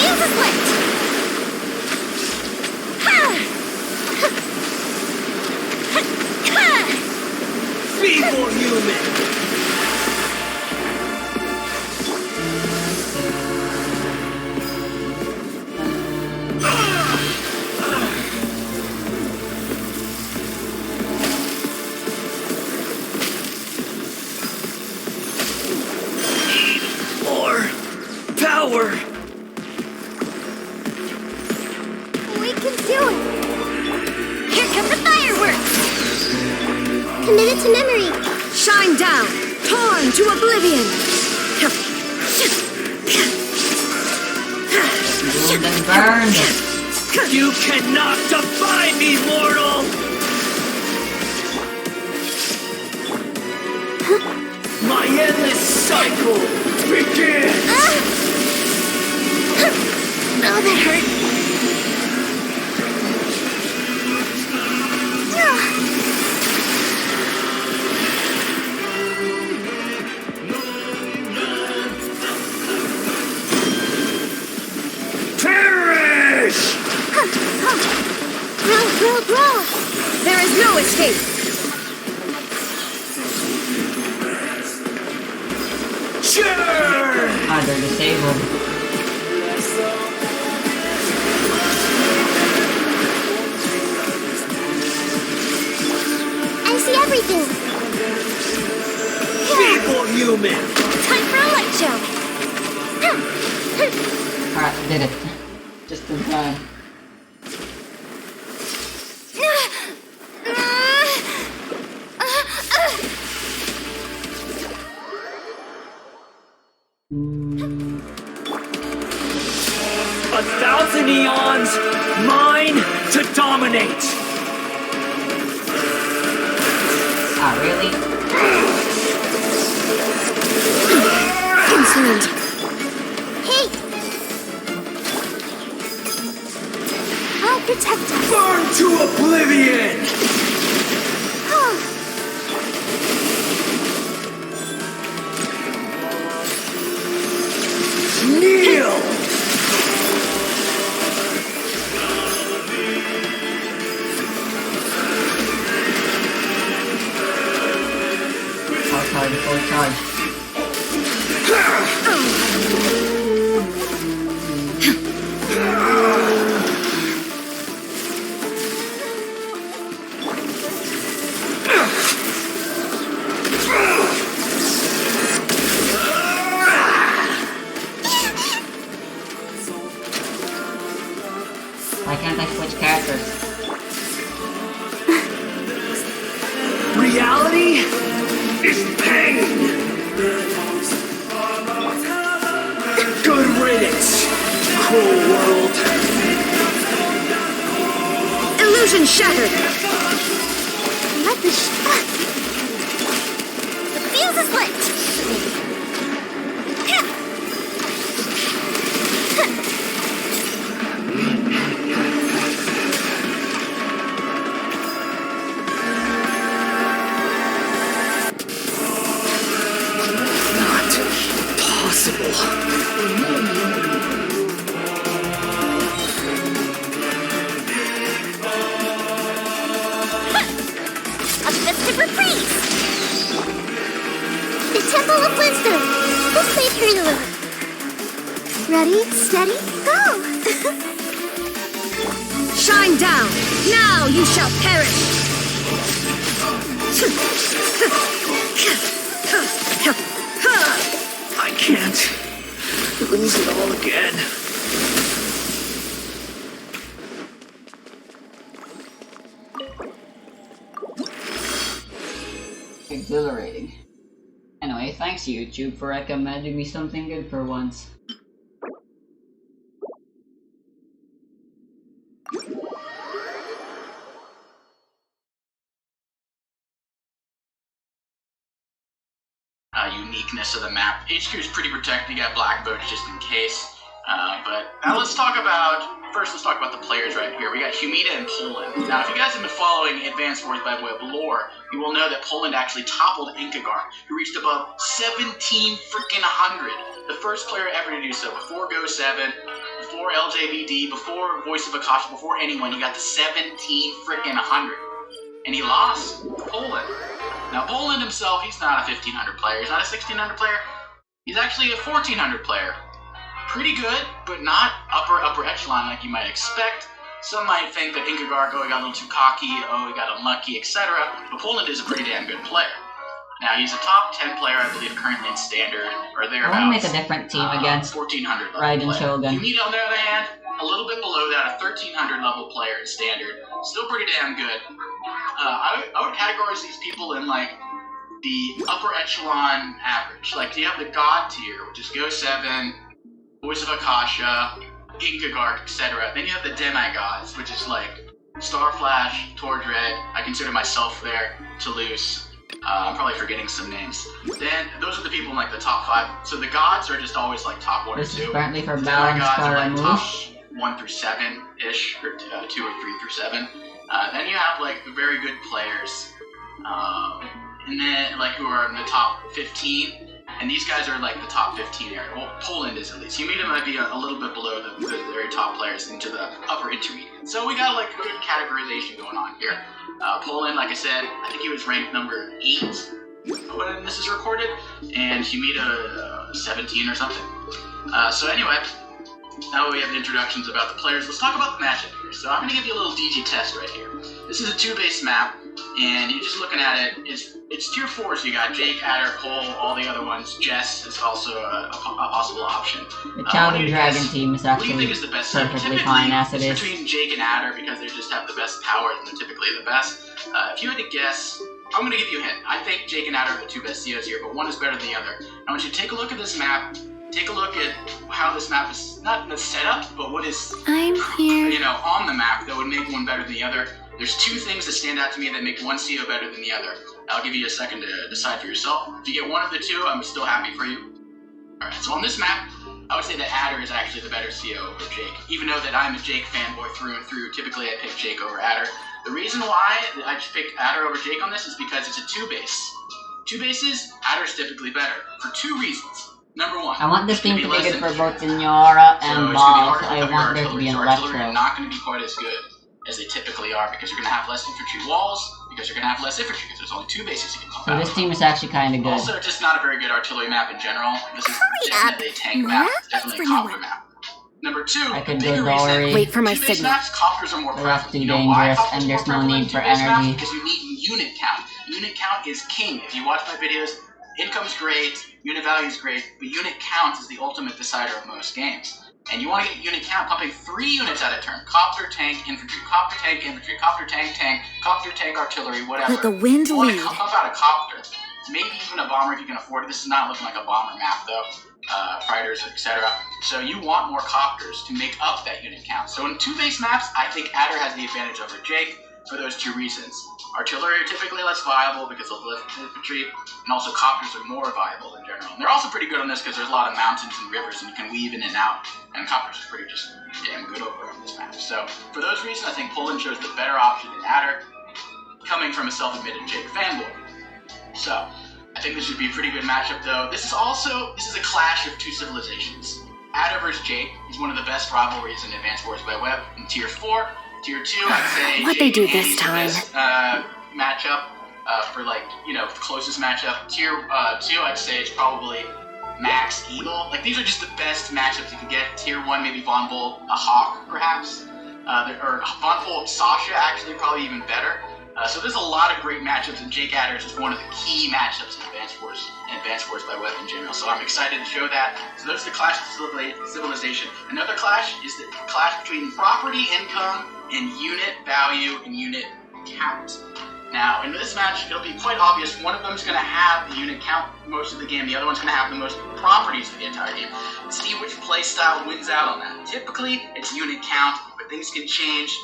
Hands are split! Ha! Be more human! committed to memory. Shine down, torn to oblivion. Boomed and burned. You cannot defy me, mortal! My endless cycle begins! Oh, that hurt. Perish! Bro. There is no escape. Sure! Ah, they're disabled. I see everything. Feeble human! Time for a light show. Alright, did it. Just in time. A thousand eons, mine to dominate! Ah, really? Concerned. Hey! I'll protect us. Burn to oblivion! Oh, Kneel! Full charge. Why can't I switch characters? Reality is pain! Good riddance, cruel world! Illusion shattered. let the fuse is lit. A festive reprise! The Temple of Wisdom! We'll save her to live. Ready, steady, go! Shine down! Now you shall perish! I can't lose it all again. Exhilarating. Anyway, thanks YouTube for recommending me something good for once. Uniqueness of the map. HQ is pretty protected. You got black boats just in case. But now let's talk about the players right here. We got Humida and Poland. Now, if you guys have been following Advanced Wars by way of lore, you will know that Poland actually toppled Inkigar, who reached above 17 freaking 100. The first player ever to do so. Before Go7, before LJVD, before Voice of Akasha, before anyone, he got to 17 freaking 100. And he lost to Poland. Now, Poland himself, he's not a 1500 player. He's not a 1600 player. He's actually a 1400 player. Pretty good, but not upper echelon like you might expect. Some might think that Inkigar, he got a little too cocky, he got unlucky, etc. But Poland is a pretty damn good player. Now, he's a top 10 player, I believe, currently in Standard, or thereabouts. I want to make a different team against 1400 Raiden player. Shogun. Humida, on the other hand, a little bit below that, a 1300 level player in standard. Still pretty damn good. I would categorize these people in like the upper echelon average. Like you have the God tier, which is Go 7, Voice of Akasha, Inkagark, etc. Then you have the demigods, which is like Starflash, Tordred. I consider myself there, Toulouse. I'm probably forgetting some names. Then those are the people in like the top 5. So the gods are just always like top 1 or 2. This is apparently for The Balance demigods are like top Scaramouche. 1 through 7-ish, or 2 or 3 through 7. Then you have like the very good players, and then like who are in the top 15. And these guys are like the top 15 area. Well, Poland is at least. Humida might be a little bit below the very top players into the upper intermediate. So we got like a good categorization going on here. Poland, like I said, I think he was ranked number 8 when this is recorded, and Humida 17 or something. So anyway, now we have the introductions about the players. Let's talk about the matchup here. So I'm going to give you a little DG test right here. This is a 2-base map, and you're just looking at it. It's tier 4s. You got Jake, Adder, Cole, all the other ones. Jess is also a possible option. The Chowder Dragon team is What do you actually think is the best? perfectly fine as it it's is. between Jake and Adder because they just have the best power and they're typically the best. If you had to guess, I'm going to give you a hint. I think Jake and Adder are the 2 best COs here, but one is better than the other. I want you to take a look at this map. Take a look at how this map is not the setup, but what is I'm here. on the map that would make one better than the other. There's 2 things that stand out to me that make one CO better than the other. I'll give you a second to decide for yourself. If you get one of the 2, I'm still happy for you. Alright, so on this map, I would say that Adder is actually the better CO over Jake. Even though that I'm a Jake fanboy through and through, typically I pick Jake over Adder. The reason why I just pick Adder over Jake on this is because it's a 2-base. 2 bases, Adder's typically better, for 2 reasons. Number 1. I want this it's gonna team to be be less good for infantry. both Signora So and it's gonna be Boss. harder I for want there to artillery. be an So artillery are Electro. not going to be quite as good as they typically are because you're going to have less infantry walls, because you're going to have less infantry because there's only 2 bases you can pump So out. this team is actually kind of good. Also, just not a very good artillery map in general. This is Hurry definitely a tank map. Math It's definitely a for no copter one. map. Number 2, I the could bigger go reason. Dory. Wait for my 2-base signal. maps, copters are more The rest prevalent. too You know why dangerous, copters and are there's more no prevalent need in for 2-base maps? energy. Because you need unit count. Unit count is king. If you watch my videos, income's great, unit value is great, but unit count is the ultimate decider of most games. And you want to get unit count pumping 3 units at a turn. Copter, tank, infantry, copter, tank, infantry, copter, tank, copter, tank, artillery, whatever. Let the wind You want to lead. pump out a copter. Maybe even a bomber if you can afford it. This is not looking like a bomber map though. Fighters, etc. So you want more copters to make up that unit count. So in 2-base maps, I think Adder has the advantage over Jake for those 2 reasons. Artillery are typically less viable because of less infantry, and also copters are more viable in general. And they're also pretty good on this because there's a lot of mountains and rivers and you can weave in and out, and copters are pretty just damn good over on this map. So for those reasons, I think Poland chose the better option than Adder, coming from a self-admitted Jake fanboy. So I think this would be a pretty good matchup though. This is a clash of 2 civilizations. Adder versus Jake is one of the best rivalries in Advanced Wars by Web in Tier 4. Tier 2, I'd say What'd they Jake do and this Andy's time? the best matchup for like, the closest matchup. Tier 2, I'd say it's probably Max Eagle. Like these are just the best matchups you can get. Tier 1, maybe Von Bull, a Hawk perhaps. Or Von Bull, Sasha actually probably even better. So there's a lot of great matchups, and Jake Adder is just one of the key matchups in Advanced Wars by Web in general. So I'm excited to show that. So there's the clash of civilization. Another clash is the clash between property income and unit value and unit count. Now, in this match, it'll be quite obvious. One of them is going to have the unit count most of the game. The other one's going to have the most properties of the entire game. Let's see which playstyle wins out on that. Typically, it's unit count, but things can change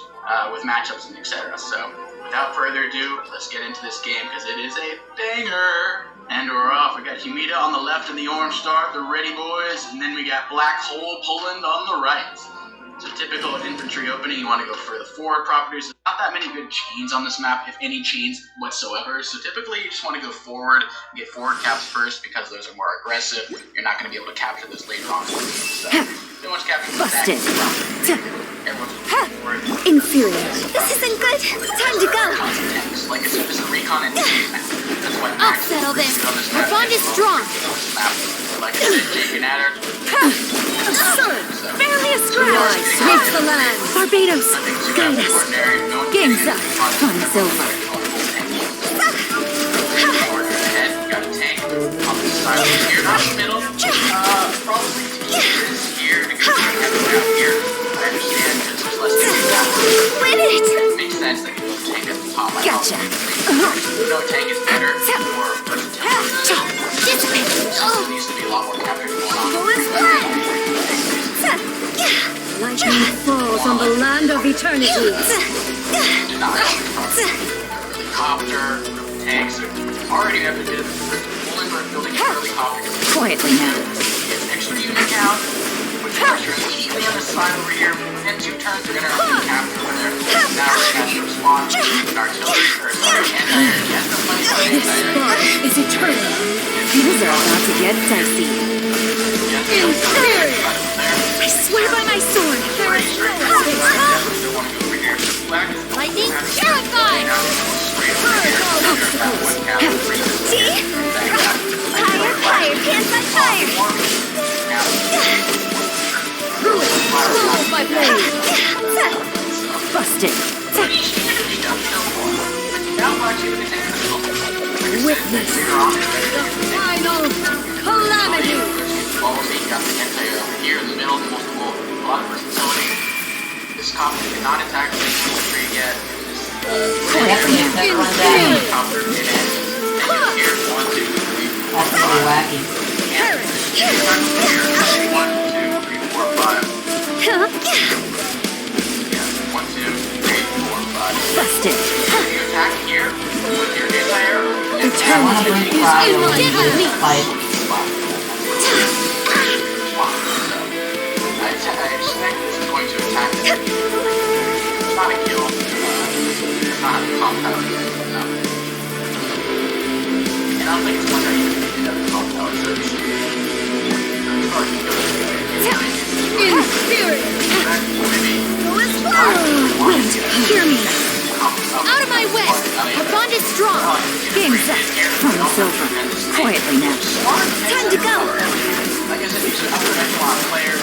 with matchups and etc. So, without further ado, let's get into this game because it is a banger. And we're off. We got Humida on the left and the Orange Star, the Ready Boys, and then we got Black Hole Poland on the right. So typical infantry opening, you want to go for the forward properties. There's not that many good chains on this map, if any chains whatsoever. So typically you just want to go forward, get forward caps first because those are more aggressive. You're not going to be able to capture those later on. So no one's capturing the back. Busted. Everyone's forward. Inferior. This isn't good. Time to go. Like it's a recon and map. That's why I'll settle this. Our bond is strong. Like I said, Jake and Adder. Barely a scratch. Sweep the land. Barbados. Guide us. Game's up. Fun's over. Got a tank on the side here, not in the middle. Probably here because I have it down here. I understand Win it! Makes sense that you go tank at the top. Gotcha. No tank is better or versatile. Dissipate. There needs to be a lot more capture going on. Full blood! Lightning falls on the land of eternity. Do not copter, tanks, already have a bit of pulling or building an early copter. Quietly now. Get extra unit count, put the pressure immediately on the side over here. Within 2 turns, they're gonna early capture over there. Now we're gonna have to respond with an artillery or yes, the This spark is eternal. Things are about to get dicey. In spirit! I swear by my sword, there is no lightning terrified! See? Fire, fire, can't fight fire! Ruin, my blade! Busted! Witness the final calamity! Here in the middle, multiple, a lot of versatility. This copter did not attack the infantry yet. Copter did end. Here, 1, 2, 3, 4, 5. That's really wacky. 1, 2, 3, 4, 5. Yeah, 1, 2, 3, 4, 5. Busted! You attack here with your anti-air. I want to bring Cryo in this fight. I expect this is going to attack it. It's not a kill. It's not a compound. No. And I don't think it's one that even picked up the compound service. In spirit! Wait, hear me! Out of my way! Our bond is strong! Game's up. Run's over. Quietly now. Time to go! Like I said, these are upper echelon players.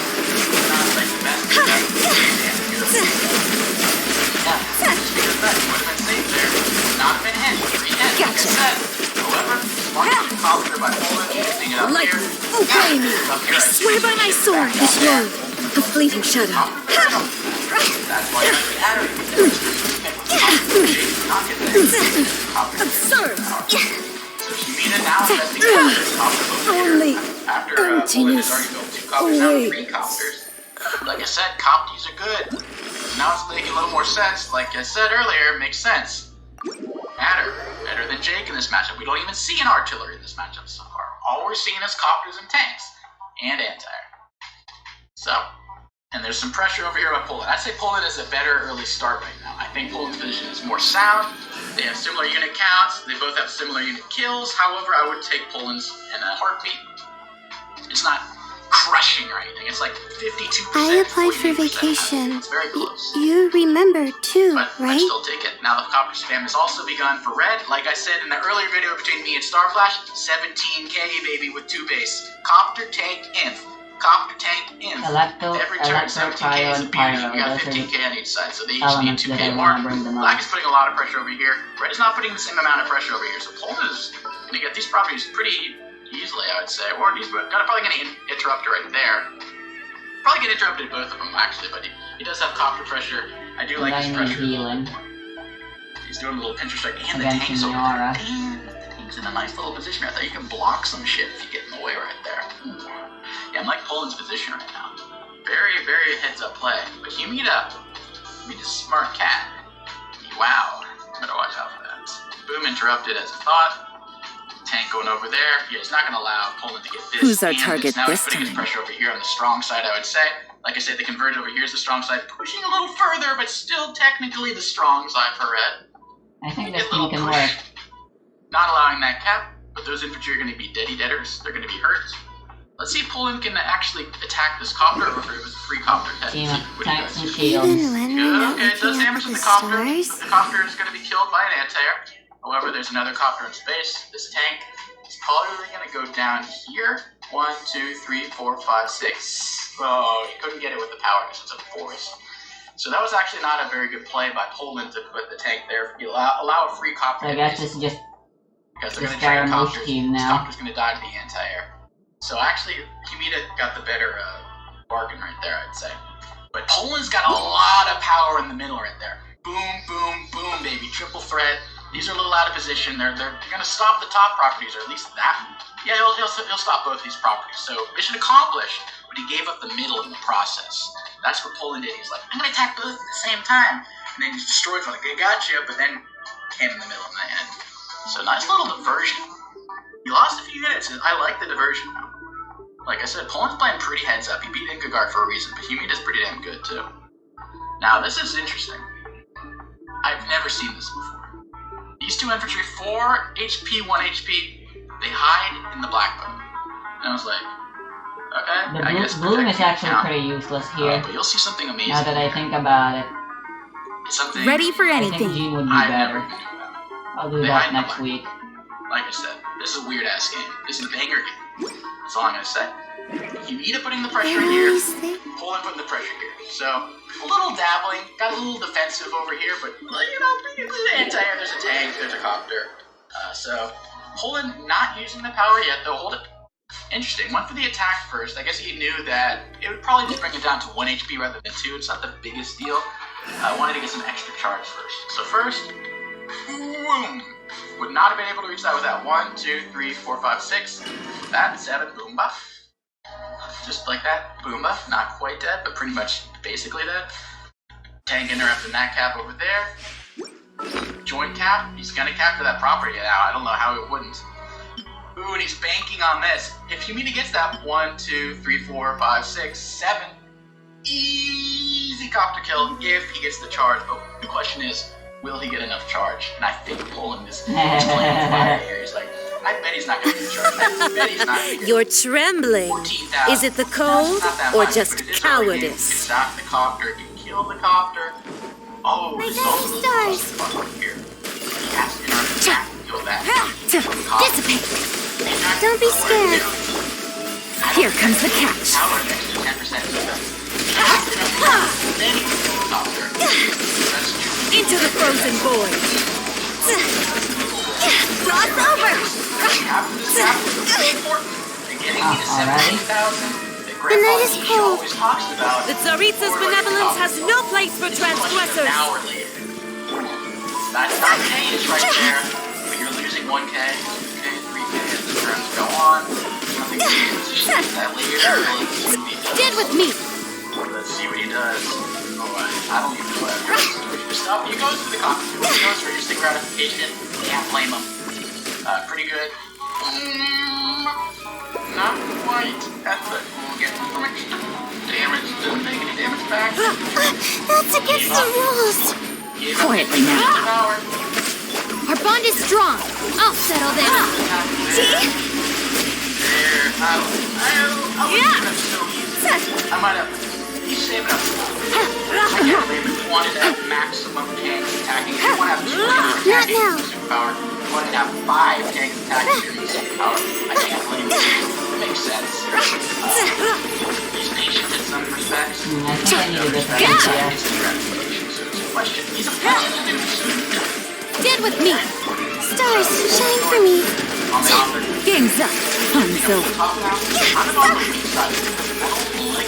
Not like the best. Not been hit. Like I said. However, sparking the copter by Poland, using it up Lightning, here. obey me! I swear by my sword, this road, a fleeting shadow. That's why you have to Absurd! So Humina now investigating this copter Only after Poland has emptiness. already built 2 copters, now 3 copters. Like I said, copters are good. Now it's making a little more sense. Like I said earlier, it makes sense. Adder, better than Jake in this matchup. We don't even see an artillery in this matchup so far. All we're seeing is copters and tanks. And anti-air. So, and there's some pressure over here by Poland. I'd say Poland is a better early start right now. I think Poland's position is more sound. They have similar unit counts. They both have similar unit kills. However, I would take Poland's in a heartbeat. It's not crushing or anything. It's like 52%. I applied for 48%. vacation. It's very close. You remember too, But I'd right? still take it. Now the copter spam has also begun for red. Like I said in the earlier video between me and Starflash, 17k baby with 2 base. Copter tank inf. Copter tank inf. Every turn, 17k is a beauty. We got 15k on each side, so they each need 2k more. Black is putting a lot of pressure over here. Red is not putting the same amount of pressure over here, so Poland is going to get these properties pretty easily, I would say. Or he's probably going to interrupt it right there. Probably get interrupted both of them, actually, but he does have copter pressure. I do like his pressure. Healing. He's doing a little pincher strike, and the Against tank's over Miara. there. And the tank's in a nice little position right there. You can block some shit if you get in the way right there. Yeah, I'm like Poland's position right now. Very, very heads-up play. But Humida, a smart cat. Wow. Better watch out for that. Boom interrupted as I thought. Tank going over there. Yeah, he's not going to allow Poland to get this. Who's our and target now this he's putting his time? pressure over here on the strong side, I would say. Like I said, the converge over here is the strong side, pushing a little further, but still technically the strong side for red. I think A this little team can push. work. Not allowing that cap, but those infantry are going to be deaders. They're going to be hurt. Let's see if Poland can actually attack this copter, or if it was a free copter test. Team What of do you tanks guys and think? shields. Even when we're Good, not okay, it does looking up damage at to the the copter. stars. But the copter is going to be killed by an anti-air. However, there's another copter in space. This tank is probably going to go down here. 1, 2, 3, 4, 5, 6. Oh, he couldn't get it with the power because it's a force. So that was actually not a very good play by Poland to put the tank there. You allow a free copter. So I to guess base this is just because they're the going to train Scaramouche copters. team This now. copter's going to die to the anti-air. So actually, Humida got the better bargain right there, I'd say. But Poland's got a lot of power in the middle right there. Boom, boom, boom, baby. Triple threat. These are a little out of position. They're going to stop the top properties, or at least that. Yeah, he'll stop both these properties. So mission accomplished, but he gave up the middle in the process. That's what Poland did. He's like, I'm going to attack both at the same time. And then he destroyed one. Like, I got you, but then came in the middle in the end. So nice little diversion. He lost a few units. I like the diversion now. Like I said, Poland's playing pretty heads up. He beat Ingigard for a reason, but Humida's pretty damn good too. Now this is interesting. I've never seen this before. These two infantry, 4 HP, 1 HP, they hide in the black button. And I was like, okay, I guess bloom is actually count. pretty useless here. But you'll see something amazing. Now that I think about it. It's something Ready for I think anything. Gene would be I've better. never been to. I'll do They that hide in the next black. week. Like I said, this is a weird ass game. This is a banger game. That's all I'm gonna say. Humida putting the pressure in here, Poland putting the pressure here. So a little dabbling, got a little defensive over here, but well, you know, there's an anti-air, there's a tank, there's a copter. So Poland not using the power yet, though. Hold it. Interesting. Went for the attack first. I guess he knew that it would probably just bring it down to 1 HP rather than 2. It's not the biggest deal. I wanted to get some extra charge first. So first, boom. Would not have been able to reach that without 1, 2, 3, 4, 5, 6. That 7, boom buff. Just like that, boom buff. Not quite dead, but pretty much basically dead. Tank interrupt the nat cap over there. Joint cap. He's gonna capture that property now. I don't know how it wouldn't. Ooh, and he's banking on this. If Humida gets that 1, 2, 3, 4, 5, 6, 7, easy copter kill if he gets the charge. But the question is, will he get enough charge? And I think Poland is playing fire here. He's like, I bet he's not going to get charge. I bet he's not going to get You're trembling. 14,000. Is it the cold Not that or much, just but it is early game. You can cowardice? stop the copter, you can kill the copter. Oh, My this guiding also stars. is fun here. Has to interrupt the kill that. Dissipate. Don't be scared. Here comes the catch. Power next to 10% then he can kill the copter. That's true. Into the frozen void. Cross over. After this happens, it's important. And getting me to Alright. 17,000. The night is cold. Always talks about. The Tsaritsa's benevolence has no place for It's a question of transgressors. an hour later. That 9K is right there, but you're losing 1K, 2K, 3K as the turns go on. Nothing to do position that later. Let's see what he does. Get with me. Let's see what he does. Oh, I don't even know what stuff. He goes for the competition. He goes for instant gratification. Can't blame him. Pretty good. Not quite at the. We'll get some extra damage. Doesn't take any damage back. That's against the rules. Quietly now. Power. Our bond is strong. I'll settle them. There. I might have. He's saving up. I can't blame him. He wanted to have maximum tanks attacking. He didn't want to have 2 Not now. superpower. He wanted to have 5 tanks attacking during the superpower. I can't blame him. It makes sense. He's patient in some respects. I think I need a different idea. So it's a question. He's a person to do this. Get with me. Stars, shine for me. On the offer. Game's up. Fun's over. Top now. I'm on the weak side. I don't like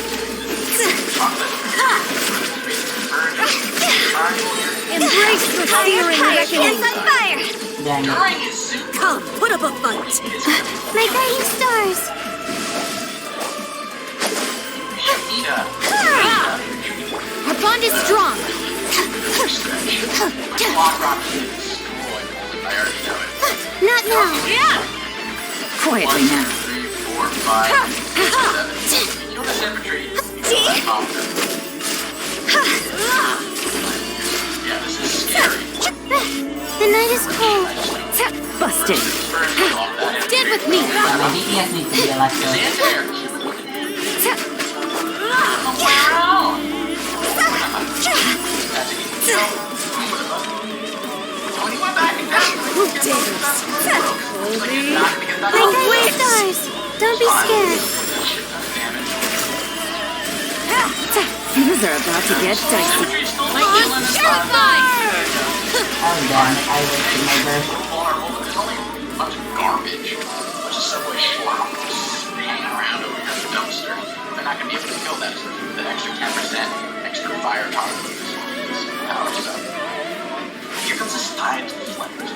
Embrace the searing reckoning. on fire. Dang it. during his super. Come, put up a fight. My guiding stars. Humida. Our bond is strong. Block rock is destroyed. I already know it. Not now. Quietly 1, now. 2, 3, 4, 5, 6, 7. Kill this infantry. Yeah, this is scary. The night is cold. Busted. First of all, that Get with me. My DPS needs to be electro. anti-air. Come around. That's a good kill. When he went back and down, Who dares? like he's not gonna get that My off. guiding stars. Don't be scared. Shit ton of damage. Things are about to get dicey. Infantry's still killing this time. Oh damn it, I wasted my burst. Vulnerable, but there's only a bunch of garbage. A bunch of subway schlop just hanging around over here in the dumpster. They're not going to be able to kill that, especially with that extra 10% extra fire tolerance. So, here comes the 5 flames.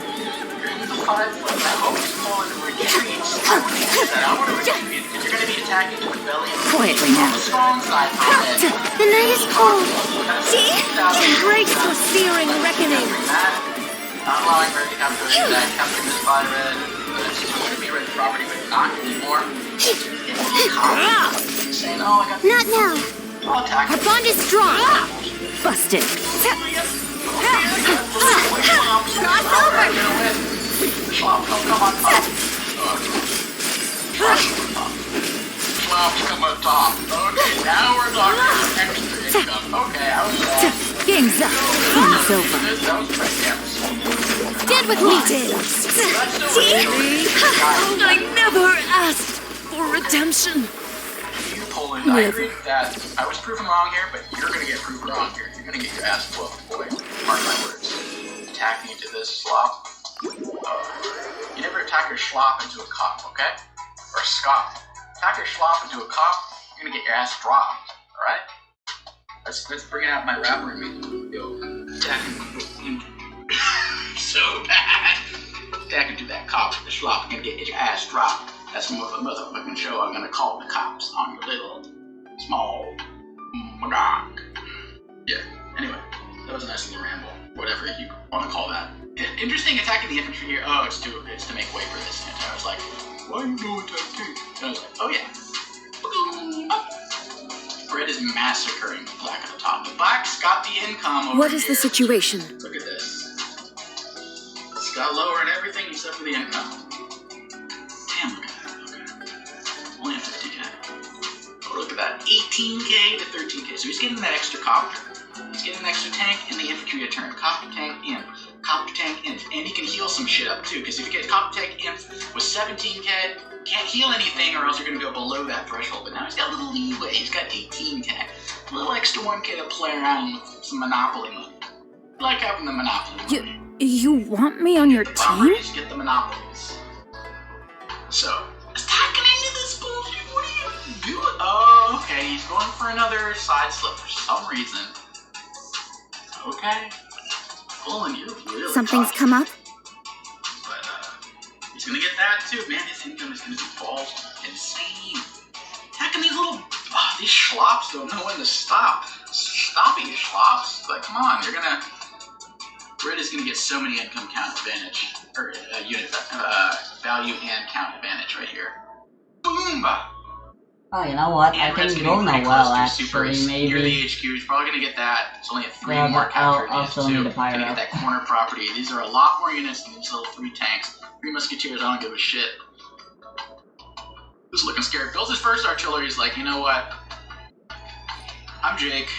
Here comes the 5 flames. I hope you fall into retreats. I want to retreat because you're going to be attacking to the belly. Quietly now. On the strong side for a bit. The night is cold. See? Embrace the searing reckoning. Not allowing red to capture that, capturing this by red. This should be red property, but not anymore. Say no, I got Not now. I'll attack. Our bond is strong. Busted. Not over. Slop, come on top. Slop, come on top. Okay, now we're talking extra income. Okay, I was wrong. Game's up. Game's over. That was pretty damn. Get with me, Tails. See? I never asked for redemption. Poland, I agree that I was proven wrong here, but you're gonna get proven wrong here. You're gonna get your ass whooped, boy. Mark my words. Attacking into this slop. You never attack your slop into a cop, okay? Or a scop. Attack your slop into a cop, you're gonna get your ass dropped, alright? Let's bring out my rapper in me. Yo, attacking. So bad. Attacking to that cop with the slop, you're gonna get your ass dropped. That's more of a motherfucking show. I'm gonna call the cops on your little small dog. Yeah. Anyway, that was a nice little ramble. Whatever you want to call that. Interesting attacking the infantry here. Oh, it's to make way for this. And I was like, why you doing that? And I was like, oh yeah. Red is massacring black at the top. The black's got the income over What is the here. situation? Look at this. It's got lowering everything except for the income. Damn, look at that. Okay. Only 50k. Oh, look at that. 18k to 13k. So he's getting that extra copter. He's getting an extra tank and the infantry a turn. Copter tank imp. Copter tank imp. And he can heal some shit up too. Because if you get copter tank imp with 17k, can't heal anything or else you're going to go below that threshold. But now he's got a little leeway. He's got 18k. A little extra 1k to play around with some Monopoly money. I like having the Monopoly money. You want me on your team? Properties get the monopolies. So, attacking into this bullshit, what are you doing? Oh, okay, he's going for another side slip for some reason. Okay. Pulling, you're really Something's tough. come up. But, he's gonna get that too. Man, his income is gonna be balls insane. Attacking these little, these schlops don't know when to stop. Stopping these schlops. Like, come on, you're gonna... Red is going to get so many income count advantage, or unit value and count advantage right here. Boom! Oh, you know what? And I Red's think getting Gona pretty well, close to super. actually, He's near the maybe. HQ. He's probably going to get that. It's only a 3 Yeah, more but capture I'll units still too. need a pyro. Gonna get that corner property. These are a lot more units than these little 3 tanks. 3 musketeers, I don't give a shit. Just looking scared. Builds his first artillery. He's like, you know what? I'm Jake.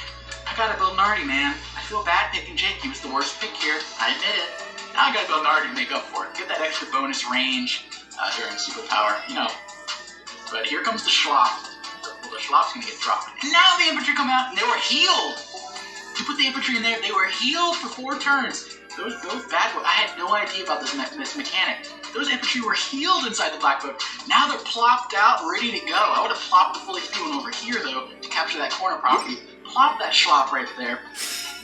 I gotta build Nardi, man. I feel bad picking Jake. He was the worst pick here. I admit it. Now I gotta build Nardi to make up for it. Get that extra bonus range during superpower, you know. But here comes the Schlop. Well, the Schlop's gonna get dropped. And now the infantry come out and they were healed. You put the infantry in there, they were healed for 4 turns. Those bad boys, I had no idea about this mechanic. Those infantry were healed inside the black boat. Now they're plopped out, ready to go. I would have plopped the fully free one over here though to capture that corner property. Plop that Schlop right there.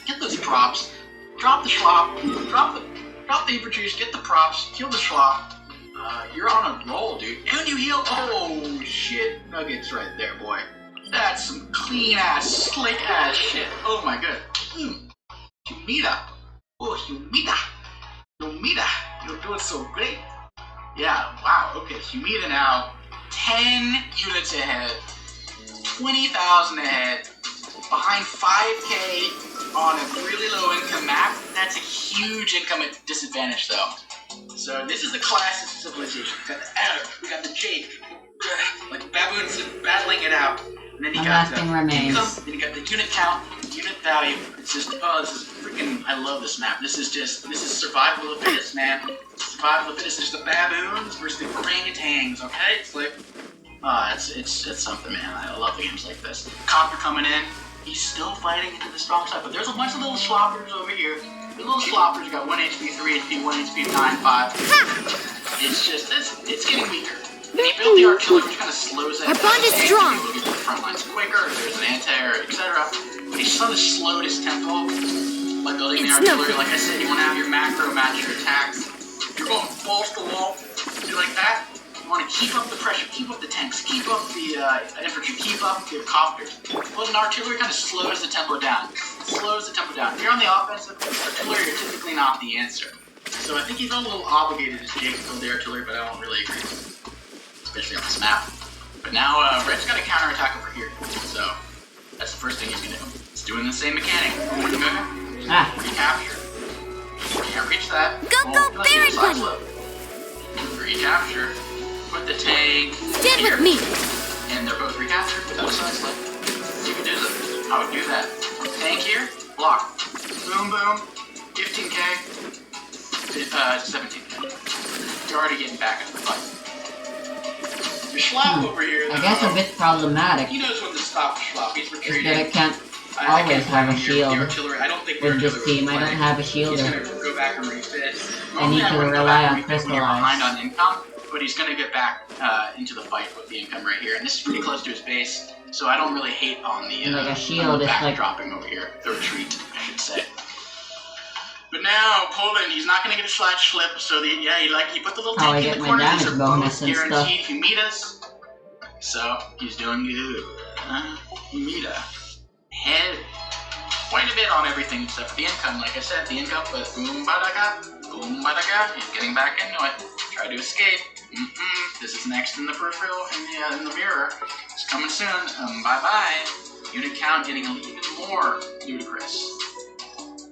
Get those props. Drop the Schlop. Drop the infantry. Get the props. Kill the Schlop. You're on a roll, dude. And you heal. Oh shit! Nuggets right there, boy. That's some clean ass, slick ass shit. Oh my god. Humida. Oh, Humida. Humida. You're doing so great. Yeah. Wow. Okay. Humida now. 10 units ahead. 20,000 ahead. Behind 5k on a really low income map. That's a huge income disadvantage though. So this is the classic civilization. We got the Arab, we got the Jake, like baboons battling it out. And then you got the remains. income, then you got the unit count, unit value. It's just, oh, this is freaking, I love this map. This is survival of the fittest, man. Survival of the fittest. There's the baboons versus the orangutans, okay? It's like, it's something, man. I love the games like this. Copper coming in. He's still fighting into the strong side, but there's a bunch of little sloppers over here. The little sloppers, you got 1 HP, 3 HP, 1 HP, 9, 5. It's just, it's getting weaker. And he built the artillery, which kind of slows it. Our bond is strong. We'll get to the front lines quicker, if there's an anti-air, etc. He sort of slowed his tempo by building the It's artillery. nothing. Like I said, you want to have your macro match your attacks. You're going balls to the wall, do like that. You want to keep up the pressure, keep up the tanks, keep up the infantry, keep up the copters. But an artillery kind of slows the tempo down. Slows the tempo down. If you're on the offensive, artillery are typically not the answer. So I think he felt a little obligated as Jake to build the artillery, but I don't really agree. Especially on this map. But now Red's got a counterattack over here. So that's the first thing he's gonna do. It's doing the same mechanic. Ah, Recapture. Can't reach that. Go, Baron Buddy! Recapture. Put the tank Stand here. with me! And they're both recaptured without a side slip. You can do that. I would do that. Tank here. Block. Boom, boom. 15k. 17k. You're already getting back into the fight. The Schlop over here, I guess a bit problematic he knows when to stop the Schlop. He's is retreating. that I can't I always have a blame shield. The artillery. I don't think the with this artillery team. will I don't play. have a He's shielder. gonna go back and refit. I need to Normally, rely on when you're behind crystallized. on income, but he's gonna get back into the fight with the income right here, and this is pretty close to his base, so I don't really hate on the And like a on shield the is back like- dropping over here, the retreat, I should say. But now Poland, he's not gonna get a slash slip, so he put the little How I tank in get the my corner. These damage are bonus both and stuff. guaranteed Humidas, so he's doing good. Humida, head. Quite a bit on everything except for the income. Like I said, the income, but boom badaga, he's getting back into it. Try to escape. This is next in the peripheral in the mirror. It's coming soon. Bye. Unit count getting even more ludicrous.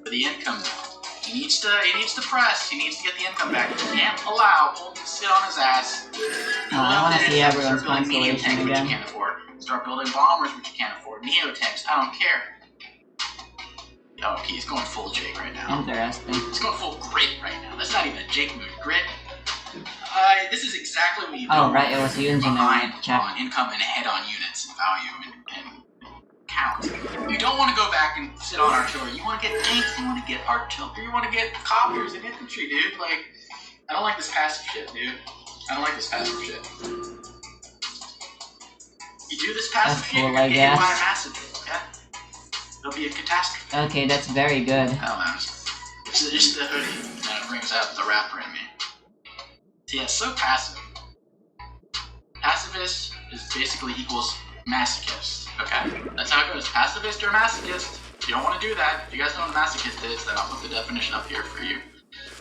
For the income now. He needs to press. He needs to get the income back. He can't allow Poland to sit on his ass. I want to see everyone's Start building medium constellation tanks, which you again. can't afford. Start building bombers, which you can't afford. Neo tanks, I don't care. Oh, okay, he's going full Jake right now. Interesting. He's going full grit right now. That's not even a Jake move. Grit. This is exactly what you do. Oh, right, it was Yun's in behind there. Check. on income and head on units and value and count. You don't want to go back and sit on artillery. You want to get tanks. You want to get artillery. You want to get copters and infantry, dude. Like, I don't like this passive shit, dude. I don't like this passive shit. You do this passive That's shit, cool, you're I gonna get hit by a guess. massive, okay? It'll be a catastrophe. Okay, that's very good. I don't know. It's just the hoodie that brings out the rapper in me. So yeah, so passive. Pacifist is basically equals masochist. Okay? That's how it goes. Pacifist or masochist. You don't want to do that. If you guys know what a masochist is, then I'll put the definition up here for you.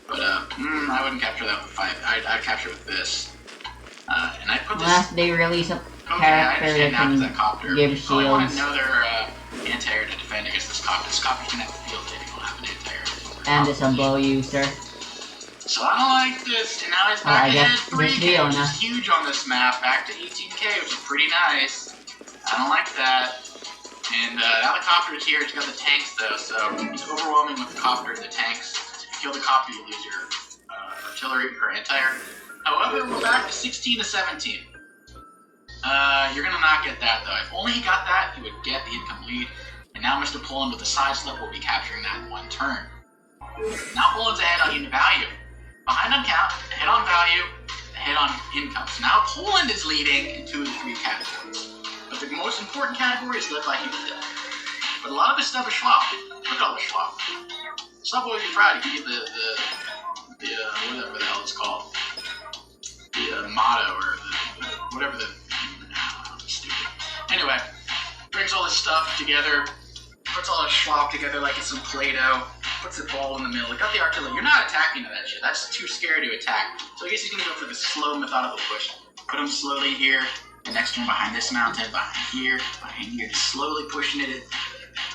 But I wouldn't capture that with 5. I'd capture it with this. And I'd put this. Unless they release a Okay, I character understand now that because that copter. give Oh, I want shields another anti-air to defend against this copter. This copter's gonna have the field taking. We'll have an anti-air. and it's a bow user. So I don't like this, and now he's Oh, I back guess ahead 3K, video which now. is huge on this map. Back to 18K, which is pretty nice. I don't like that. And now the copter is here. He's got the tanks though, so he's overwhelming with the copter and the tanks. If you kill the copter, you lose your artillery or anti-air. However, we're back to 16 to 17. You're gonna not get that though. If only he got that, he would get the income lead. And now Mr. Poland with the side slip will be capturing that in one turn. Now Poland's ahead on unit value. Behind on count, ahead on value, ahead on income. So now Poland is leading in 2 of the 3 categories. But the most important category is led by Humida. But a lot of his stuff is Schlop. Look at all the Schlop. Schlop will be proud to give you the whatever the hell it's called. The motto or whatever the stupid. Anyway, brings all this stuff together, puts all this Schlop together like it's some Play-Doh, puts it all in the middle. It got the artillery. You're not attacking to that shit. That's too scary to attack. So I guess he's gonna go for the slow, methodical push. Put him slowly here, the next one behind this mountain, behind here, just slowly pushing it in.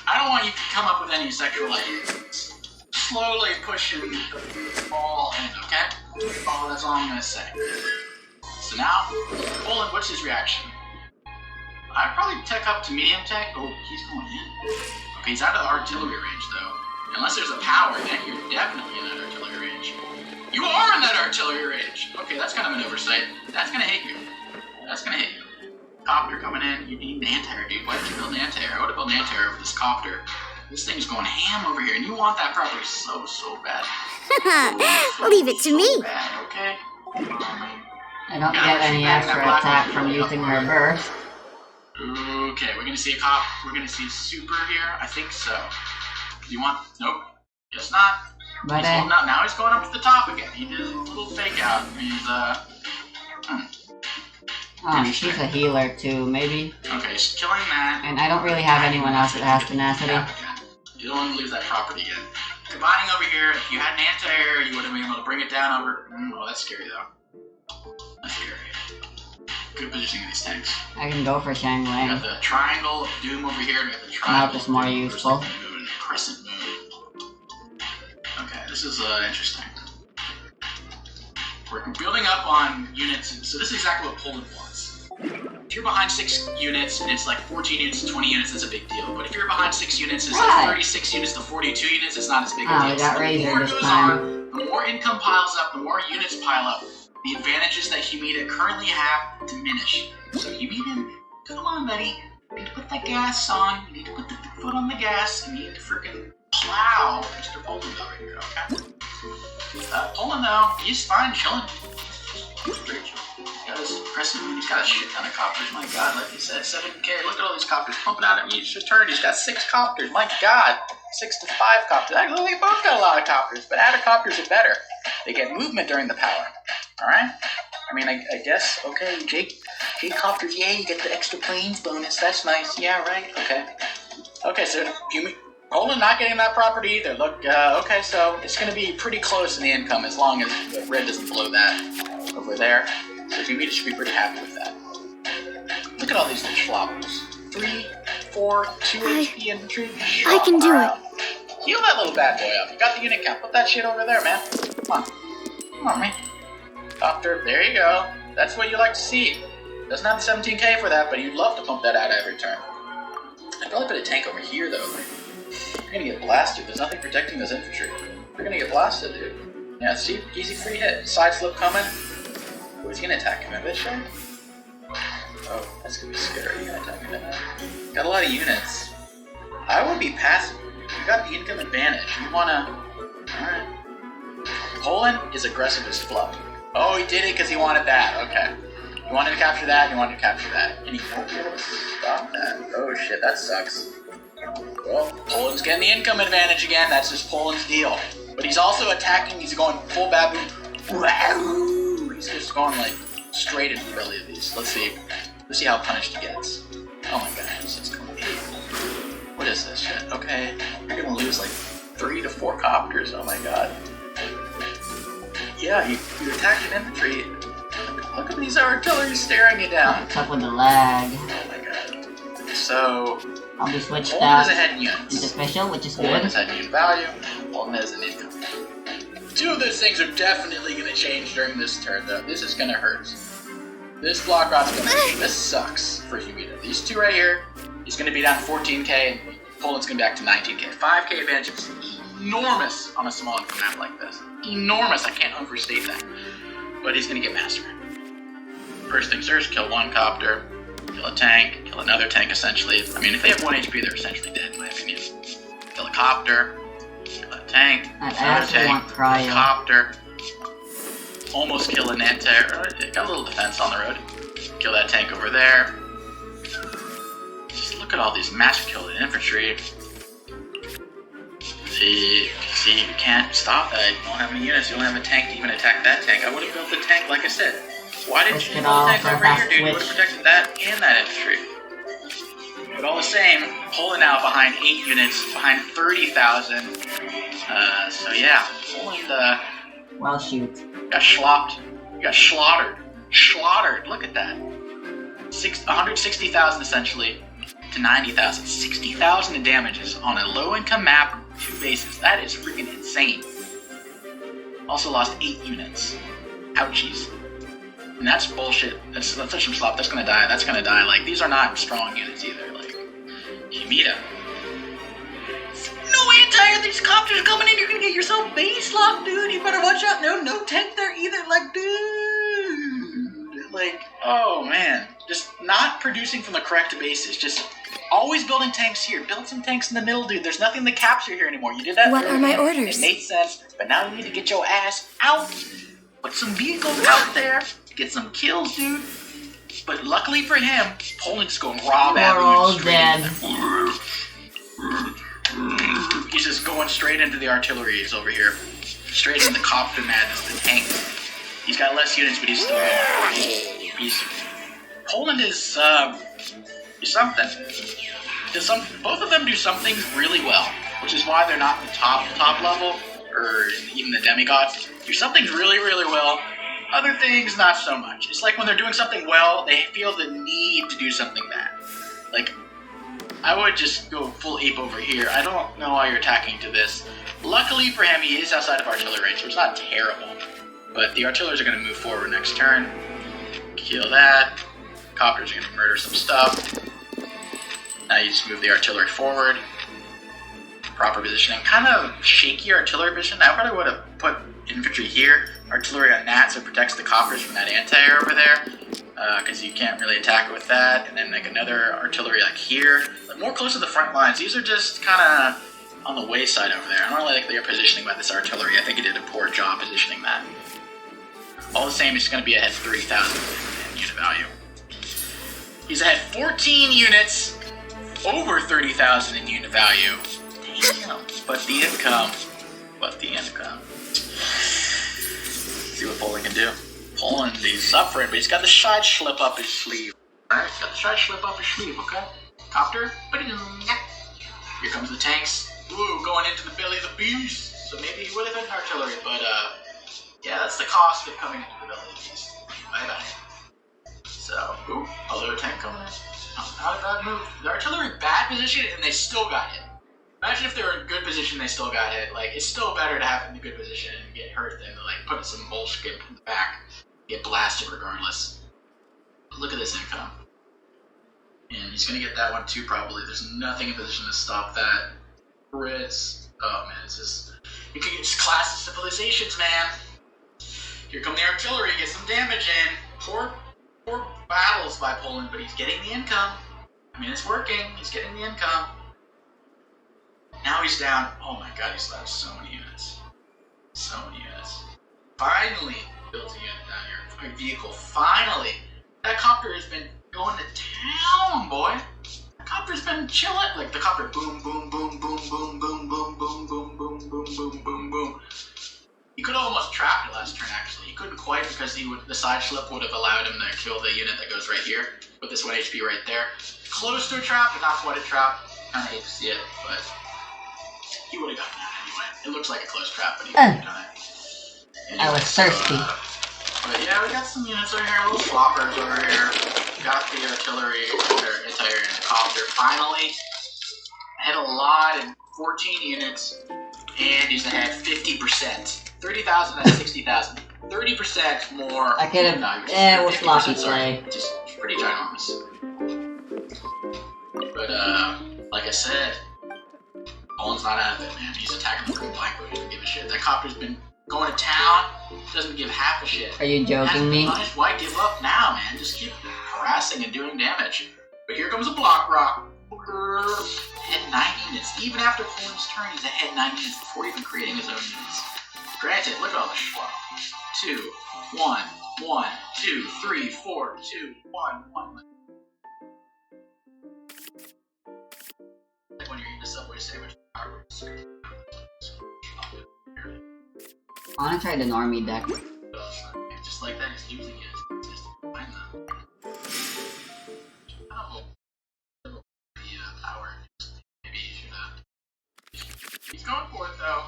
I don't want you to come up with any sexual ideas. Slowly pushing all in, okay? Oh, that's all I'm gonna say. So now, Poland, what's his reaction? I'd probably tech up to medium tech. Oh, he's going in. Okay, he's out of the artillery range though. Unless there's a power, then you're definitely in that artillery range. You are in that artillery range! Okay, that's kind of an oversight. That's gonna hit you. That's gonna hit you. Copter coming in, you need an anti-air, dude. Why did you build an anti-air? I would have built an anti-air with this copter. This thing's going ham over here, and you want that property so bad. Leave it to me. Bad, okay? I don't get any extra attack from using her burst. Okay, we're gonna see a cop. We're gonna see super here. I think so. You want? Nope. Guess not. But He's holding out. Now he's going up to the top again. He did a little fake out. He's oh, she's a healer too, maybe. Okay, she's killing that. And I don't really have anyone else that has tenacity. Yeah, you don't want to lose that property yet. Combining over here, if you had an anti-air, you would have been able to bring it down over. Oh, that's scary though. That's scary. Good positioning of these tanks. I can go for Shang We Wang. got the triangle of doom over here, and we got the triangle. Now it's more useful. Moon, crescent moon. Okay, this is interesting. We're building up on units, so this is exactly what Poland wants. If you're behind 6 units and it's like 14 units to 20 units, that's a big deal. But if you're behind 6 units and it's like 36 units to 42 units, it's not as big a deal. Oh, we got So the Razor more it this goes time. on, the more income piles up, the more units pile up. The advantages that Humida currently have diminish. So Humida, come on, buddy. You need to put that gas on. You need to put the foot on the gas. You need to freaking plow Mr. Poland over here, okay? Poland, though, he's fine chilling. He's pretty chill. He's got his crescent moon. He's got a shit ton of copters. My God, like he said, 7K. Look at all these copters pumping out at me each turn. He's got 6 copters. My God, 6 to 5 copters. Actually, they both got a lot of copters, but added copters are better. They get movement during the power. Alright? I mean, I guess, okay, Jake copters, yeah, you get the extra planes bonus, that's nice, yeah, right, okay. Okay, so Poland not getting that property either, look, okay, so it's gonna be pretty close in the income as long as the red doesn't blow that over there. So Humida should be pretty happy with that. Look at all these little floppers. 3, 4, 2 HP infantry. I can do it. Heal that little bad boy up. You got the unit count. Put that shit over there, man. Come on. Come on, man. Copter, there you go. That's what you like to see. Doesn't have the 17K for that, but you'd love to pump that out every turn. I'd probably put a tank over here, though. You're gonna get blasted. There's nothing protecting those infantry. You're gonna get blasted, dude. Yeah, see? Easy free hit. Side slip coming. Oh, he's gonna attack him a bit, sure? Oh, that's gonna be scary. He's gonna attack him. Got a lot of units. I would be passive. You got the income advantage. You wanna... Alright. Poland is aggressive as fuck. Oh, he did it because he wanted that. Okay. He wanted to capture that, he wanted to capture that. And he won't be able to stop that. Oh shit, that sucks. Well, Poland's getting the income advantage again. That's just Poland's deal. But he's also attacking, he's going full baboon. He's just going like straight into the belly of these. Let's see how punished he gets. Oh my god, he's just going What is this shit? Okay, you're gonna lose like 3 to 4 copters. Oh my god. Yeah, you attack an infantry. Look at these artillery staring you down. What's up with the lag? Oh my god. So, I'll be switched Poland is out ahead in into units. special, which is Poland good. is ahead in unit value. Poland is an income. 2 of those things are definitely going to change during this turn, though. This is going to hurt. This block rod's going to... This sucks for Humida. These 2 right here, he's going to be down to 14K, and Poland's going to be back to 19K. 5K advantage is enormous on a small income map like this. Enormous, I can't overstate that. But he's going to get mastered. First things first, kill 1 copter, kill a tank, kill another tank essentially. I mean, if they have 1 HP, they're essentially dead in my opinion. Kill a copter, kill a tank, I another actually want tank, cryo. copter, almost kill an anti-air. Got a little defense on the road. Kill that tank over there. Just look at all these massive kill infantry. See, you can't stop that. You don't have any units, you don't have a tank to even attack that tank. I would have built the tank like I said. Why didn't Push you it build the off tank for a over here, fast dude? You would have switch. protected that and that infantry. But all the same, Poland now behind 8 units, behind 30,000. So yeah, Poland Well, shoot. got slopped. You got slaughtered. Slaughtered. Look at that. 160,000 essentially to 90,000. 60,000 in damages on a low-income map, 2 bases. That is freaking insane. Also lost 8 units. Ouchies. And that's bullshit. That's such a slop. That's gonna die. That's gonna die. Like, these are not strong units either. Like, Humida. No anti-air. These copters are coming in. You're gonna get yourself base locked, dude. You better watch out. No tank there either. Like, dude. Like, oh man. Just not producing from the correct bases. Just always building tanks here. Build some tanks in the middle, dude. There's nothing to capture here anymore. You did that. What are my orders? It made sense, but now you need to get your ass out. Put some vehicles out there. get some kills, dude. But luckily for him, Poland's going raw We're all Babu. dead. He's just going straight into the artilleries over here. Straight into the copter madness, the tank. He's got less units, but he's still going. Poland is something. Both of them do some things really well, which is why they're not in the top level, or even the demigods. Do some things really, really well. Other things, not so much. It's like when they're doing something well, they feel the need to do something bad. Like, I would just go full ape over here. I don't know why you're attacking to this. Luckily for him, he is outside of artillery range, so it's not terrible. But the artillers are going to move forward next turn. Kill that. Copters are going to murder some stuff. Now you just move the artillery forward. Proper positioning. Kind of shaky artillery position. I probably would have put infantry here. Artillery on that so it protects the coppers from that anti-air over there. Because you can't really attack it with that. And then like another artillery like here. But more close to the front lines. These are just kind of on the wayside over there. I don't really like their positioning by this artillery. I think it did a poor job positioning that. All the same, it's going to be ahead 30,000 in unit value. He's ahead 14 units, over 30,000 in unit value. Damn, but the income. See what Poland can do. Poland, he's suffering, but he's got the side slip up his sleeve. Alright, got the side slip up his sleeve, okay? Copter. Here comes the tanks. Ooh, going into the belly of the beast. So maybe he would have been artillery, but yeah, that's the cost of coming into the belly of the beast. Bye-bye. So, ooh, another tank coming in. How did that move? The artillery bad position and they still got hit. Imagine if they were in good position they still got hit. Like, it's still better to have them in good position and get hurt than to, like, put some bullshit in the back. Get blasted regardless. But look at this income. And he's gonna get that one too, probably. There's nothing in position to stop that. Brits. Oh, man, it's just... You can just class of civilizations, man. Here come the artillery, get some damage in. Poor battles by Poland, but he's getting the income. I mean, it's working. He's getting the income. Now he's down. Oh my god, he's lost so many units. So many units. Finally built a unit down here. A vehicle. Finally. That copter has been going to town, boy. The copter's been chilling. Like the copter, boom, boom, boom, boom, boom, boom, boom, boom, boom, boom, boom, boom, boom, boom. He could have almost trapped it last turn, actually. He couldn't quite because the side slip would have allowed him to kill the unit that goes right here with this 1 HP right there. Close to a trap, but not quite a trap. Kind of hate to see it, but he would have gotten that anyway. It looks like a close trap, but he would have done it. Anyway, I was thirsty. But yeah, we got some units over here, little floppers over here. We got the artillery, or anti-air and the copter. Finally, I had a lot in 14 units, and he's ahead 50%. 30,000 and 60,000. 30% more. I could have. It was sloppy play. Just pretty ginormous. But like I said, Poland's not out of it, man. He's attacking from Black Book. He doesn't give a shit. That copter's been going to town. Doesn't give half a shit. Are you joking me? Why give up now, man? Just keep harassing and doing damage. But here comes a block rock. Ahead 9 units. Even after Poland's turn, he's ahead 9 units before even creating his own units. Granted, look at all the schwab. 2, 1, 1, 2, 3, 4, 2, 1, 1. Like when you're eating a Subway sandwich. I wanna try the normie deck. Just like that, he's using it. Just find them. I don't know. The power. Maybe he should have. He's going for it though.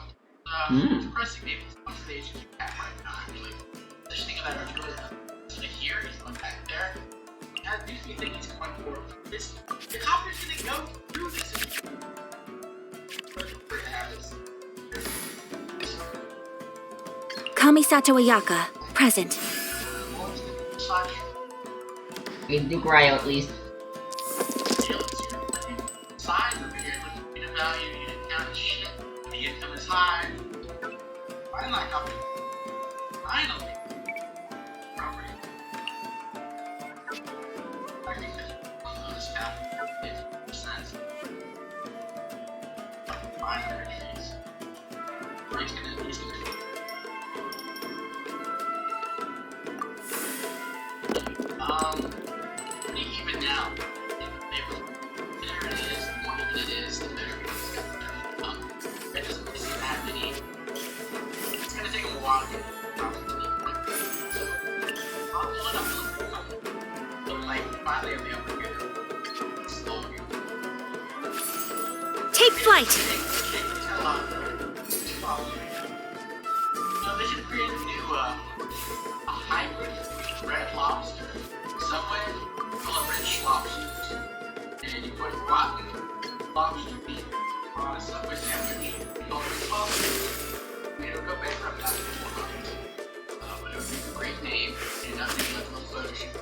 Pressing maybe as much as the HQ can right now, actually. Positioning of that artillery. Positioning here, he's going back there. That makes me think he's going for this. The copter's gonna go through this. We're gonna have this. Kamisato Ayaka, present. We do Cryo at least. Size over here, but unit value, unit count is shit. The income is high. Finally, copy. Finally. Property. I think that this count is 50%. Finally, he's gonna finally be able to get it. Slowly. Take flight! They should create a new, a hybrid red lobster. Subway, call it red lobsters. And you put rotten lobster meat on a Subway sandwich. Call it red lobsters. And it'll go bankrupt after 4 months. But it would be a great name, and not be like a little photo shoot.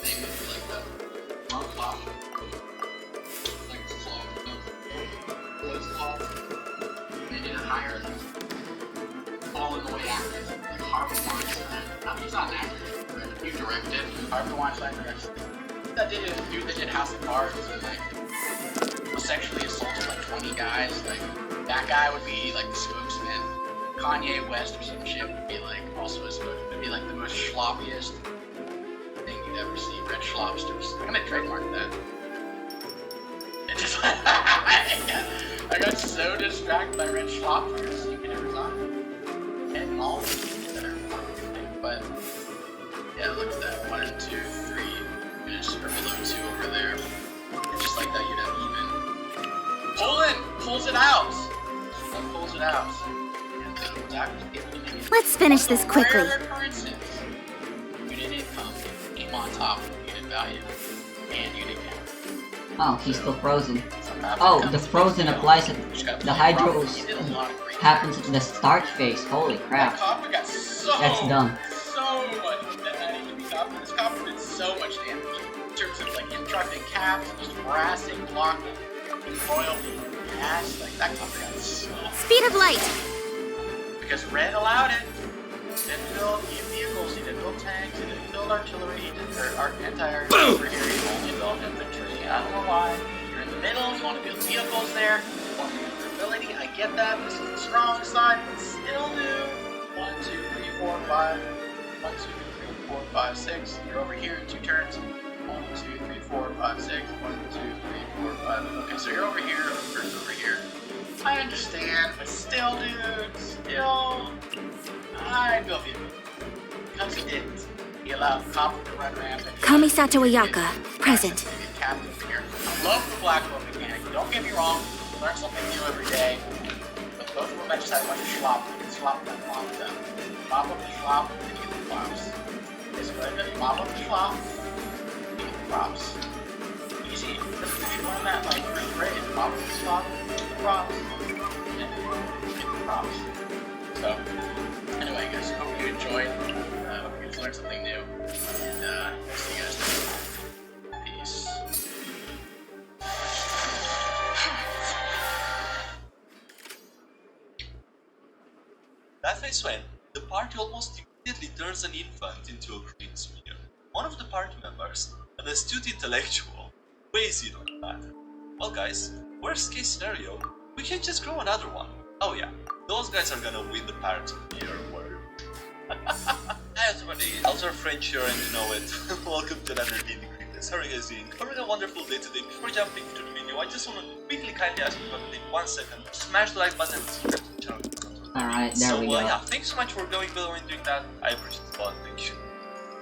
Name would be like the monk lobster. Like it's called. What it's called. They didn't hire them. All in the way actors. Like Harvey Weinstein. He's not an actor, but he directed. Harvey Weinstein directed. That dude that did House of Cards and like sexually assaulted like 20 guys. Like that guy would be like the spokesman. Kanye West or some shit would be like also a spokesman. It'd be like the most sloppiest thing you'd ever see. Red Schlobsters. I'm gonna trademark that. It just I got so distracted by Red Schlobsters. You can never talk. And all but yeah, look at that. 1 and 2, 3. Finish or below 2 over there. And just like that, you'd have even. Poland pulls it out. Poland pulls it out. And Zach was able to make it. Let's finish this quickly. Rare occurrences. Unit income came on top of unit value and unit count. Oh, he's still frozen. Somehow Oh, it the comes frozen to applies you it. gotta The play hydros properly. He did a lot of great happens at the start phase. Holy That crap. copper got so That's dumb. so much damage. This copper did so much damage in terms of like instructing caps, just harassing, blocking, royalty, gas. Like that copper got so Speed of light! because red allowed it. He didn't build new vehicles. He didn't build tanks. He didn't build artillery. He didn't anti-air superhero. He only built infantry. I don't know why. You're in the middle. You want to build vehicles there. You want maneuverability. I get that. This is the strong side, but still do. 1, 2, 3, 4, 5. 1, 2, 3, 4, 5, 6. You're over here in 2 turns. 1, 2, 3, 4, 5, 6. 1, 2, 3, 4, 5. Okay, so you're over here. First over here. I understand, but still, dude. Still. I built it. Because he didn't. He allowed copper to run rampant. Kamisato Ayaka, present. Captain here. I love the black book mechanic. Don't get me wrong. Learn something new every day. But both of them I just had a bunch of slop. You can slop them, mop them. Mop up the slop, and you get the props. Okay, so go ahead and mop up the slop, you get the props. Easy. If you learn that like first grade, mop up the slop, get the props. And get the props. So, anyway guys, hope you enjoyed. Hope you guys learned something new. And see you guys next time. Peace. That face when the party almost immediately turns an infant into a green sphere. One of the party members, an astute intellectual, weighs in on that. Well guys, worst case scenario, we can just grow another one. Oh yeah, those guys are gonna win the Parents of the Year award. Hi everybody, Elder French here and you know it. Welcome to another Daily Greatness. How are you guys doing? Having a wonderful day today. Before jumping into the video, I just want to quickly kindly ask you to take 1 second, smash the like button and subscribe to the channel. Alright, there we go. Yeah, thanks so much for going below and doing that. I appreciate it a lot, thank you.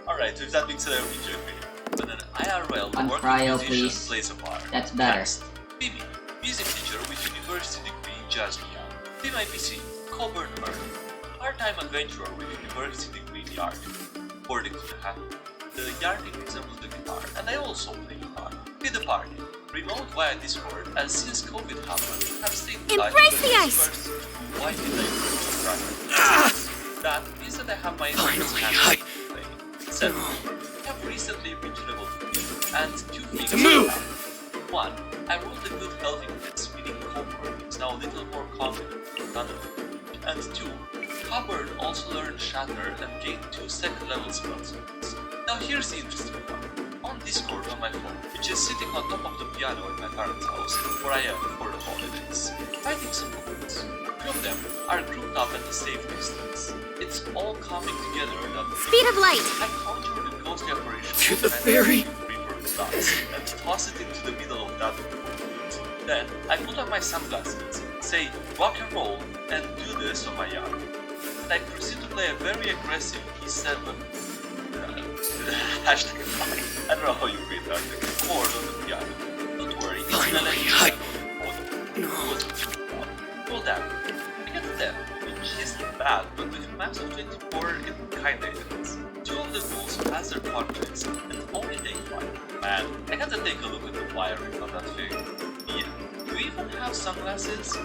Alright, with that being said, I hope you enjoyed the video. But an IRL, the On working Cryo, musician please. plays a part. That's better. Next, Mimi, music teacher with university degree in jazz piano. PMIPC, Coburn Earth, part-time adventurer with university degree in yard. According to the hat, the yarding resembles the guitar, and I also play guitar. With the party, remote via Discord, and since COVID happened, have stayed Embrace the ice! Why did I That means that I have my own Finally, play. 7. I have recently reached level 3, and 2 things Move! happened. 1. I rolled a good healthy hits, meaning Coburn is now a little more confident than none of them. And 2. Coburn also learned Shatter and gained 2 second level spells. Now here's the interesting one. On Discord on my phone, which is sitting on top of the piano in my parents' house, where I am for the holidays, fighting some goblins. 3 of them are grouped up at a safe distance. It's all coming together that Speed of light! I conjured a ghostly apparition To the and I ferry. Reaper dust and toss it into the middle of that room. Then I put on my sunglasses, say rock and roll, and do this on my yard. And I proceed to play a very aggressive E7 Hashtag fine. I don't know how you read that. Chord on the piano. Don't worry, it's an electric. Well then, I get a 10, which isn't bad, but with a max of 24, it kinda is. 2 of the ghouls pass their confidence, and only take 1. Man, I gotta take a look at the wiring on that thing. Yeah, do you even have sunglasses?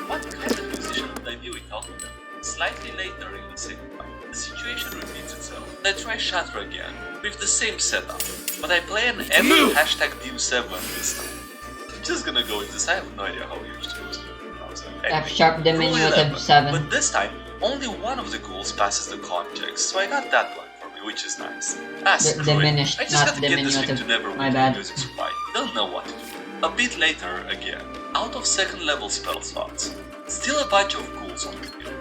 What kind of musician would I be without them? Slightly later in the same fight, the situation repeats itself. I try Shatter again, with the same setup, but I play an epic hashtag Dim7 this time. I'm just gonna go with this, I have no idea how huge it goes. F-sharp diminutive 7. But this time, only one of the ghouls passes the con checks, so I got that one for me, which is nice. Diminished, I just not have to get this thing to diminutive. My bad. music supply. They'll know what to do. A bit later, again, out of 2nd level spell slots. Still a bunch of ghouls on the field.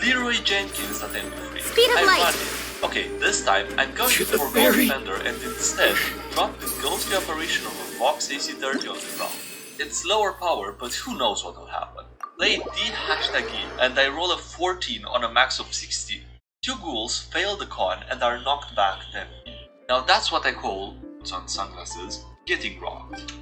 Leroy Jenkins at MP3. Speed of I light. run it. Okay, this time I'm going to forgo Defender and instead drop the ghostly apparition of a Vox AC30 on the ground. It's lower power, but who knows what will happen. Play D#E and I roll a 14 on a max of 16. 2 ghouls fail the con and are knocked back 10. Now that's what I call, on sunglasses, getting rocked.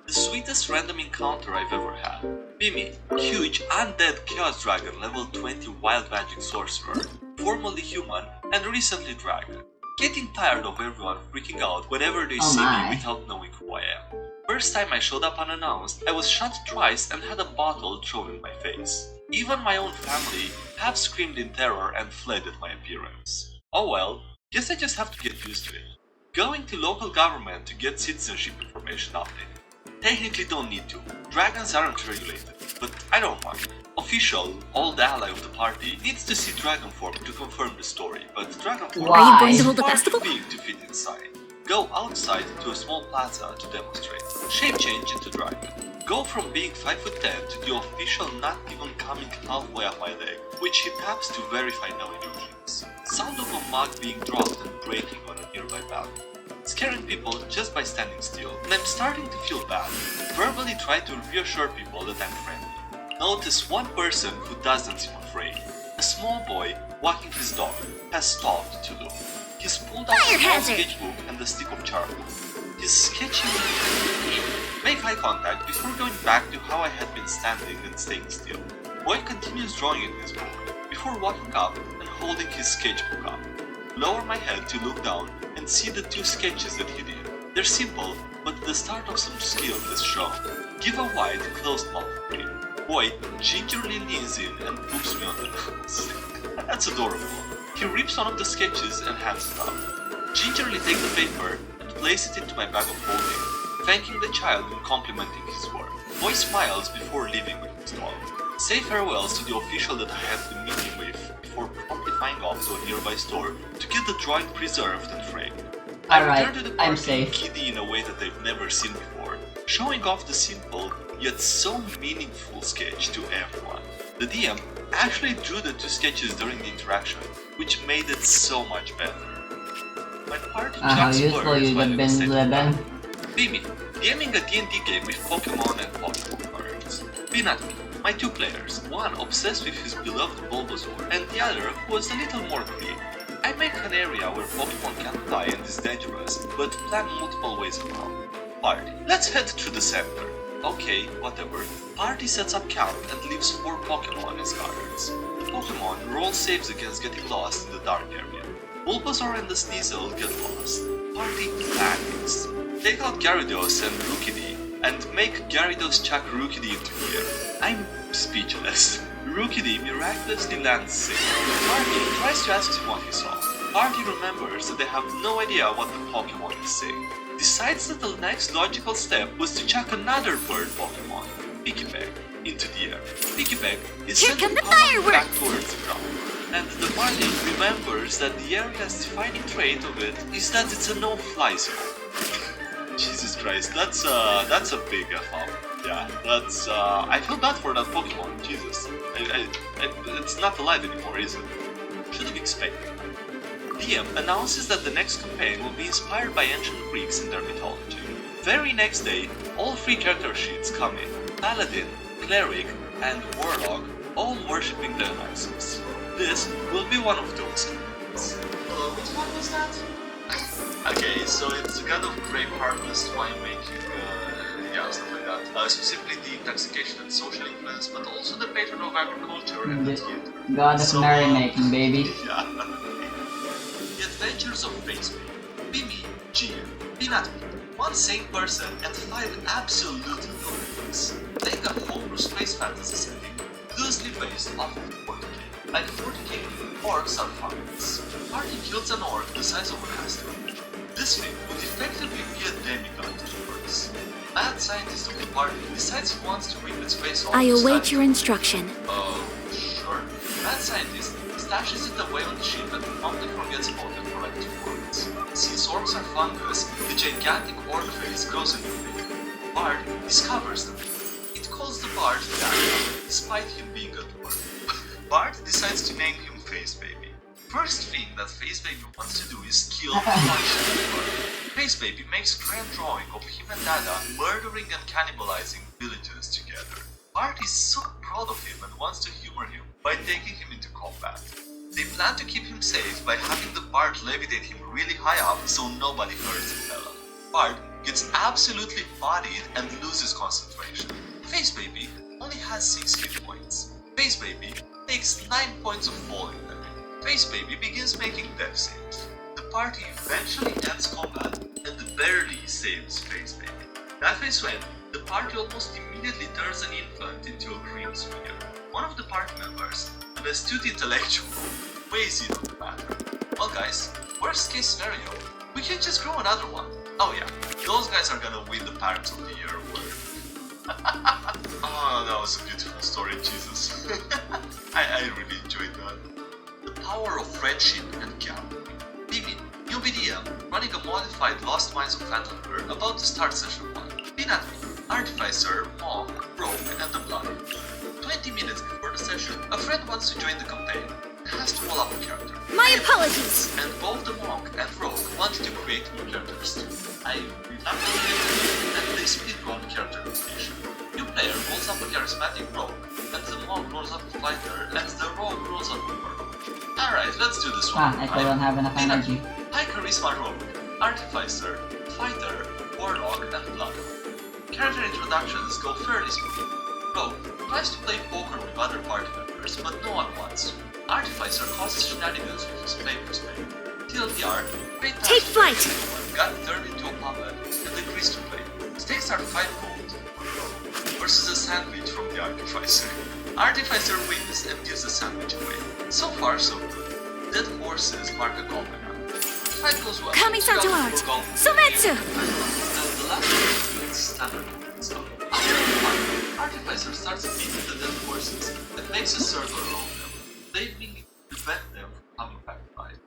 The sweetest random encounter I've ever had. Mimi, huge undead chaos dragon level 20 wild magic sorcerer, formerly human and recently dragon. Getting tired of everyone freaking out whenever they see me without knowing who I am. First time I showed up unannounced, I was shot twice and had a bottle thrown in my face. Even my own family have screamed in terror and fled at my appearance. Oh well, guess I just have to get used to it. Going to local government to get citizenship information updated. Technically don't need to, dragons aren't regulated, but I don't mind. Official, old ally of the party, needs to see dragon form to confirm the story, but dragon form Are you going to hold a far too festival? big to fit inside. Go outside to a small plaza to demonstrate. Shape change into dragon. Go from being 5'10" to the official not even coming halfway up my leg, which he taps to verify no illusions. Sound of a mug being dropped and breaking on a nearby balcony. Scaring people just by standing still, and I'm starting to feel bad. Verbally try to reassure people that I'm friendly. Notice one person who doesn't seem afraid. A small boy walking his dog has stopped to look. He's pulled out Fire a small hazard! sketchbook and a stick of charcoal. He's sketching. Make eye contact before going back to how I had been standing and staying still. Boy continues drawing in his book before walking up and holding his sketchbook up. Lower my head to look down and see the 2 sketches that he did. They're simple, but the start of some skill is shown. Give a wide, closed mouth breathe. Boy gingerly leans in and poops me on the nose. That's adorable. He rips one of the sketches and hands it up. Gingerly take the paper and place it into my bag of holding, thanking the child and complimenting his work. Boy smiles before leaving with his dog. Say farewells to the official that I had been meeting with before promptly flying off to a nearby store to get the drawing preserved and framed. I Alright, return to the I'm party safe. giddy in a way that I've never seen before, showing off the simple yet so meaningful sketch to everyone. The DM actually drew the 2 sketches during the interaction, which made it so much better. My party How chucks useful words you while have it been, was setting Leben. up. Mimi, DMing a D&D game with Pokemon and Pokemon cards. Peanut, my 2 players, one obsessed with his beloved Bulbasaur, and the other who was a little more creative. I make an area where Pokemon can't die and is dangerous, but plan multiple ways around. Party, let's head through the center. Okay, whatever. Party sets up camp and leaves 4 Pokemon as guards. The Pokemon roll saves against getting lost in the dark area. Bulbasaur and the Sneasel get lost. Party panics. Take out Gyarados and Rookidee and make Gyarados chuck Rookidee into the air. I'm speechless. Rookidee miraculously lands safe. Party tries to ask him what he saw. Party remembers that they have no idea what the Pokemon is saying. Decides that the next logical step was to chuck another bird Pokemon, Pikipek, into the air. Pikipek is Here sent come the tumbling back fireworks! towards the ground. And the party remembers that the area's defining trait of it is that it's a no-fly zone. Jesus Christ, that's a big F-up. Yeah, that's, I feel bad for that Pokemon, Jesus. It's not alive anymore, is it? Should have expected that. DM announces that the next campaign will be inspired by ancient Greeks and their mythology. Very next day, all 3 character sheets come in. Paladin, Cleric, and Warlock, all worshipping Dionysus. This will be one of those campaigns. Whose one was that? Okay, so it's a kind of grape harvest, winemaking, yeah, stuff like that. Specifically the intoxication and social influence, but also the patron of agriculture and the theater. God of So, merrymaking, baby. Yeah. The Adventures of Face Mimi, Gian, Peanut, one sane person, and 5 absolutely lunatic. Playing a homebrew space fantasy setting loosely based off of 40k. Like 40k, orcs are farmers. Party kills an orc the size of a castle. This thing would effectively be a demigod to the orcs. Mad scientist of the party decides he wants to rip its face off. I the await side- your instruction. Oh, sure. Mad scientist stashes it away on the ship and promptly forgets about it for like 2 months. Since orcs are fungus, the gigantic orc face goes into the Bard discovers them. It calls the Bard Dada, despite him being a dwarf. Bard decides to name him Face Baby. First thing that Face Baby wants to do is kill the Bard. Face Baby makes a grand drawing of him and Dada murdering and cannibalizing villagers together. Bard is so proud of him and wants to humor him by taking him into combat. They plan to keep him safe by having the Bard levitate him really high up so nobody hurts the fella. Bard gets absolutely bodied and loses concentration. Face Baby only has 6 hit points. Face Baby takes 9 points of falling damage. Face Baby begins making death saves. The party eventually ends combat and barely saves Face Baby. That is when the party almost immediately turns an infant into a green sphere. One of the party members, an astute intellectual, weighs in on the matter. Well guys, worst case scenario, we can just grow another one. Oh yeah, those guys are gonna win the Parents of the Year award. Oh, that was a beautiful story, Jesus. I really enjoyed that. The power of friendship and gambling. Vivid, new BDM, running a modified Lost Mines of Phantomver, about to start session 1. Peanut, Artificer, Monk, Rogue, and the Blood. 20 minutes before the session, a friend wants to join the campaign and has to roll up a character. My apologies! And both the Monk and Rogue wanted to create new characters too. I reluctantly and they speedrun character creation. New player rolls up a charismatic Rogue, and the Monk rolls up a fighter, and the Rogue rolls up a Warlock. Alright, let's do this one. I still don't have enough energy. High Charisma Rogue, Artificer, Fighter, Warlock, and Blood. Character introductions go fairly smooth. Rogue tries to play poker with other party members, but no one wants to. Artificer causes shenanigans with his paper spray. TLDR, Take flight! got turned into a puppet and agrees to play. Stakes are 5 gold for Rogue versus a sandwich from the Artificer. Artificer wins and gives the sandwich away. So far, so good. Dead horses mark a golden hour. The fight goes well. Kamisato art! Sometsu! Now the last one is standard stuff. After the fight, Artificer starts beating the dead horses and makes a circle around them, claiming to prevent them from coming back to life.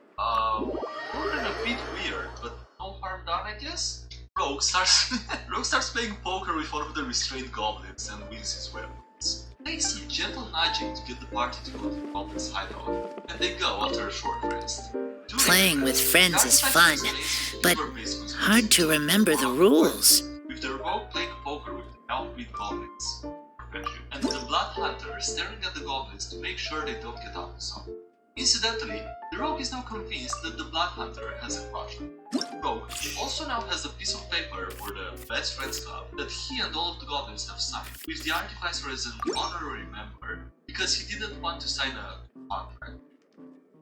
Worded a bit weird, but no harm done, I guess? Rogue starts playing poker with one of the restrained goblins and wins his weapons. Takes a gentle nudging to get the party to go to the goblin's hideout, and they go after a short rest. Playing with friends is fun, but hard to remember the rules. With the Rogue playing poker with the outbreed goblins, perfection, and the Blood Hunter staring at the goblins to make sure they don't get out of something. Incidentally, the Rogue is now convinced that the Blood Hunter has a crush on him. Rogue also now has a piece of paper for the Best Friends Club that he and all of the goblins have signed, with the Artificer as an honorary member because he didn't want to sign a contract.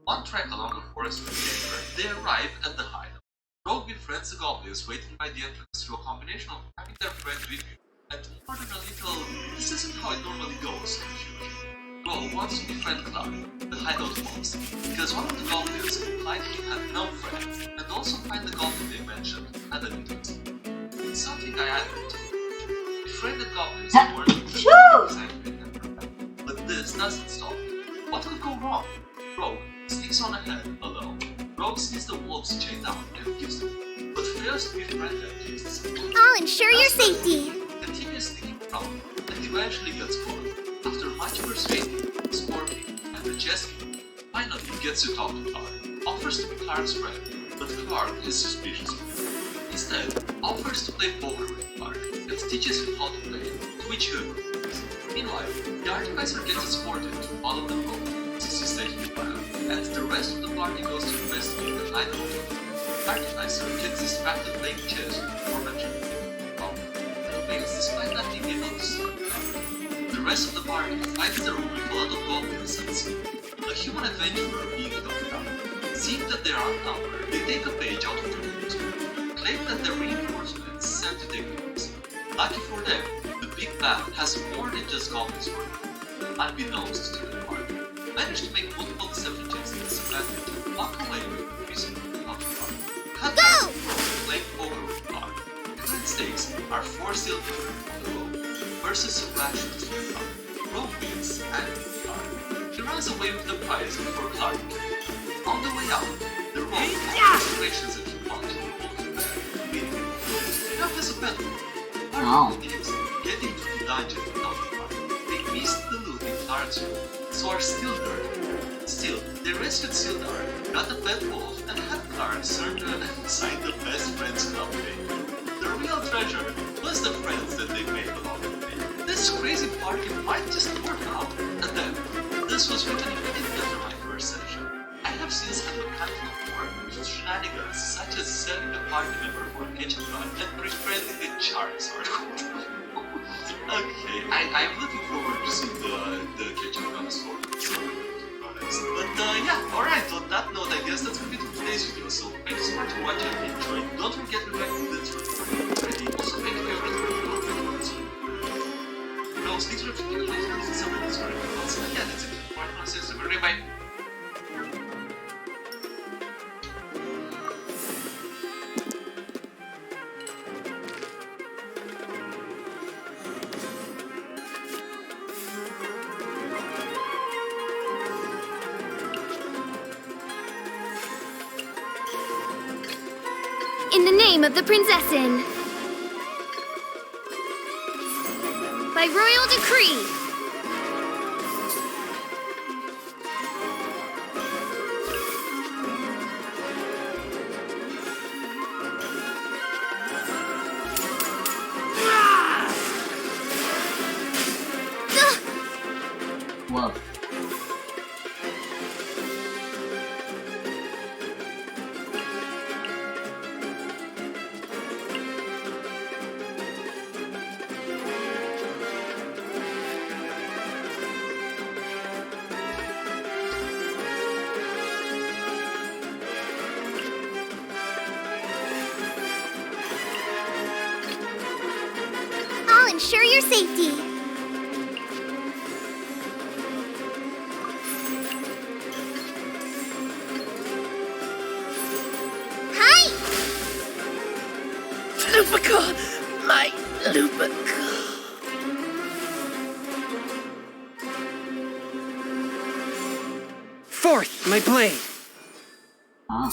One track along the forest with paper, they arrive at the hideout. Rogue befriends the goblins waiting by the entrance through a combination of having their friend with you and more than a little, this isn't how it normally goes, confusion. Rogue wants to befriend Cloud, the hideout boss, because one of the goblins implied he had no friends, and also find the goblin they mentioned had an interest. It's something I admit to. Befriended goblins weren't but this doesn't stop. What could go wrong? Rogue sneaks on ahead alone. Rogue sees the wolves chained down and gives them, but fails to befriend them just I'll ensure your safety. continues sneaking around and eventually gets caught. After much persuading, scorking, and the chess game, finally gets to talk to Clark. Offers to be Clark's friend, but Clark is suspicious of him. Instead, offers to play poker with Clark and teaches him how to play, to which he agrees. Meanwhile, the Artificer gets escorted to follow the road, since he's taking the plan, and the rest of the party goes to investigate the hideout. Artificer advisor gets distracted playing chess before mentioning and waits despite not being able to see them. The rest of the party finds their way full of confidence and see a human adventurer being knocked out. Seeing that they are outnumbered, they take a page out of their newspaper, claim that their reinforcements sent to take place. Lucky for them, the big bad has more than just goblins for them. Unbeknownst to the party, managed to make multiple deception checks in this advantage and walk away with a reasonable amount of money. Cut down playing poker with the party. Current stakes are 4 silver on the road versus some rations with Clark. Road wins and the party. He runs away with the prize before Clark. On the way out, the road has situations that he wants to hold. Enough as a battle. Party believes getting to the dungeon without the party. They missed the loot in Clark's room, so are still dirty. Still, they rescued Sildar, got a pet wolf, and had Clark sign the best friends club name. The real treasure was the friends that they made along the way. This crazy party might just work out. And then, this was written immediately after my first session. I have since had a handful of more unusual shenanigans, such as selling a party member for a kitchen run and befriending the Charizard. Okay, I'm looking forward to seeing the kitchen run store. But yeah, alright, on that note, I guess that's gonna be today's video. So thank you so much for watching and enjoying. Don't forget to like the video. Also make your favorite video. No, sneaks for the links to some of these videos. And yeah, that's it. Bye. In the name of the Prinzessin. By royal decree. Whoa. I'll ensure your safety. Hi! Lupica! My Lupica! Fourth, my blade. Ah.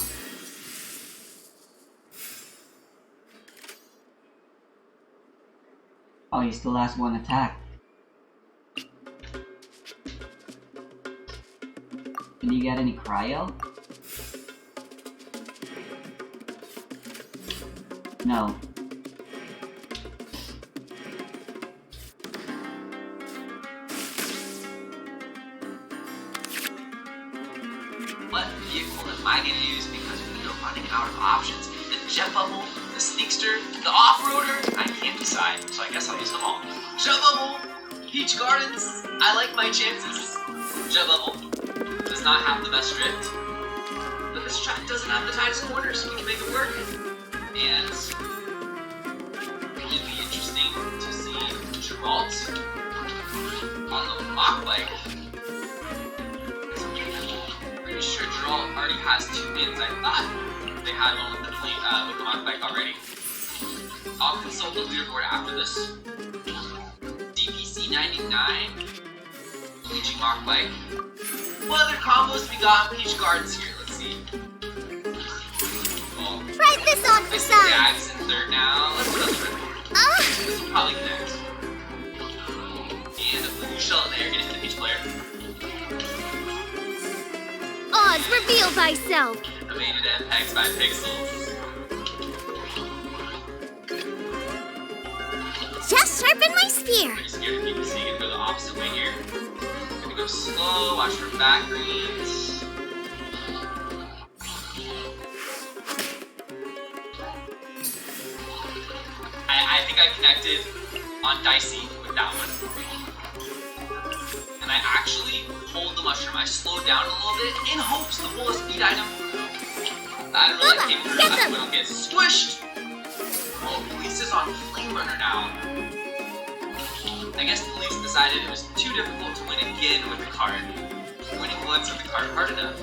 Oh, he's the last one attacked. Can you get any cryo? No. What vehicle am I gonna use because we are running out of options? The Jet Bubble, the Sneakster, the Off-Roader? I can't decide, so I guess I'll use them all. Jet Bubble, Peach Gardens, I like my chances. Jet Bubble does not have the best drift, but this track doesn't have the tightest corners, so we can make it work. And it'd be interesting to see Geralt on the Mach Bike. Pretty sure Geralt already has 2 wins. I thought they had one with the Mach Bike already. I'll consult the leaderboard after this. DPC 99, Luigi Mach Bike. What other combos we got on Peach Gardens here? Let's see. Oh, Try this on for size. Dad's in third now. Let's put up third. This will probably connect. And a blue shell in there. Get into the Peach player. Oz, reveal thyself. Evaded MPEX by pixels. Just sharpen my spear. Pretty scared of people, so you can go the opposite way here. Gonna go slow, watch for back greens. I connected on Dicey with that one. And I actually pulled the mushroom. I slowed down a little bit in hopes the full speed item. I didn't really came through that we don't get squished. Oh, Elise is on Flame Runner now. I guess Elise decided it was too difficult to win again with the card. Winning once with the card hard enough.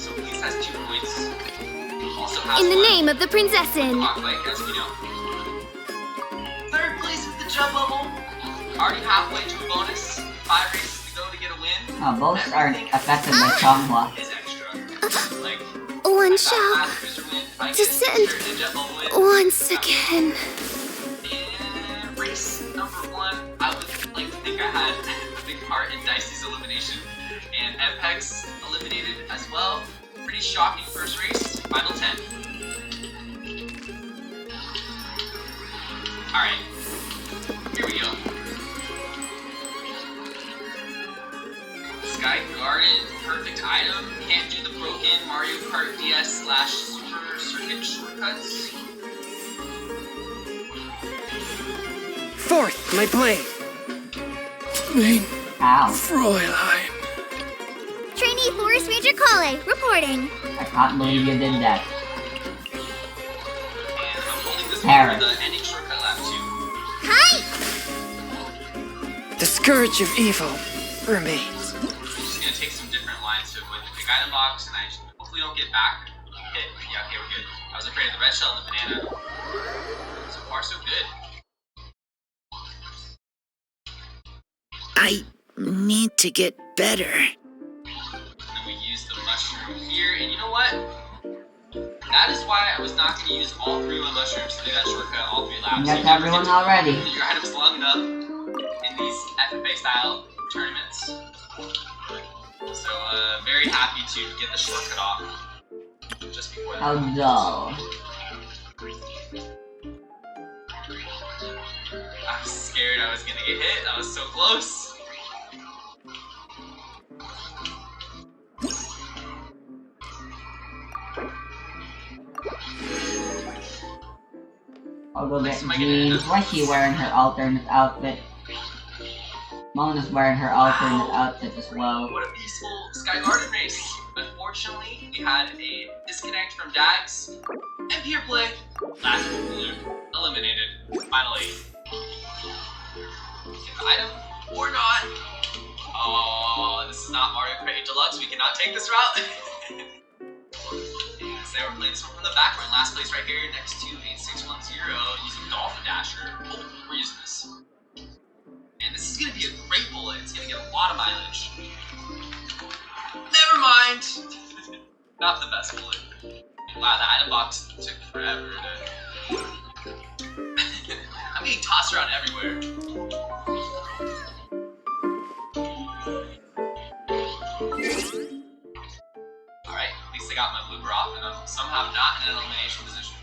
So Elise has 2 points. Also has In the one. name of the Prinzessin. Like, as we know. 3rd place with the jump bubble. Already halfway to a bonus. 5 races to go to get a win. Both are affected by Changhua. Is extra. Like, One shall descend once again. in race number 1, I would like to think I had a big part in Dicey's elimination. And Apex eliminated as well. Pretty shocking first race. Final 10. Alright. Here we go. Sky Garden, perfect item. Can't do the broken Mario Kart DS / Super Circuit shortcuts. 4th, my blade. Ow. Fräulein. Trainee Forest Ranger Kale, reporting. I can't believe you did that. And I'm holding this Paris. for the ending shortcut lap 2. Hi! The scourge of evil remains. I'm just gonna take some different lines to avoid the big item box, and I hopefully don't get back hit. Yeah, okay, we're good. I was afraid of the red shell and the banana. So far, so good. I need to get better. And then we use the mushroom here, and you know what? That is why I was not going to use all 3 of my mushrooms to do that shortcut all 3 laps. That's everyone already. Your items long enough in these FFA style tournaments. So, very happy to get the shortcut off just before that. How dull. I was scared I was going to get hit. I was so close. I'll go get Jean. Why is she wearing her alternate outfit? Mona's wearing her alternate outfit as well. What a peaceful Sky Garden race. Unfortunately, we had a disconnect from Dags. And Pure Play, last blue, eliminated. Finally. Get the item, or not. Oh, this is not Mario Kart 8 Deluxe. We cannot take this route. They were playing this one from the back. We're in last place right here next to 8610 using Dolphin Dasher. Oh, we're using this. And this is going to be a great bullet. It's going to get a lot of mileage. Never mind. Not the best bullet. Wow, the item box took forever to... I'm getting tossed around everywhere. Alright, at least I got my blooper off, and I'm somehow not in an elimination position.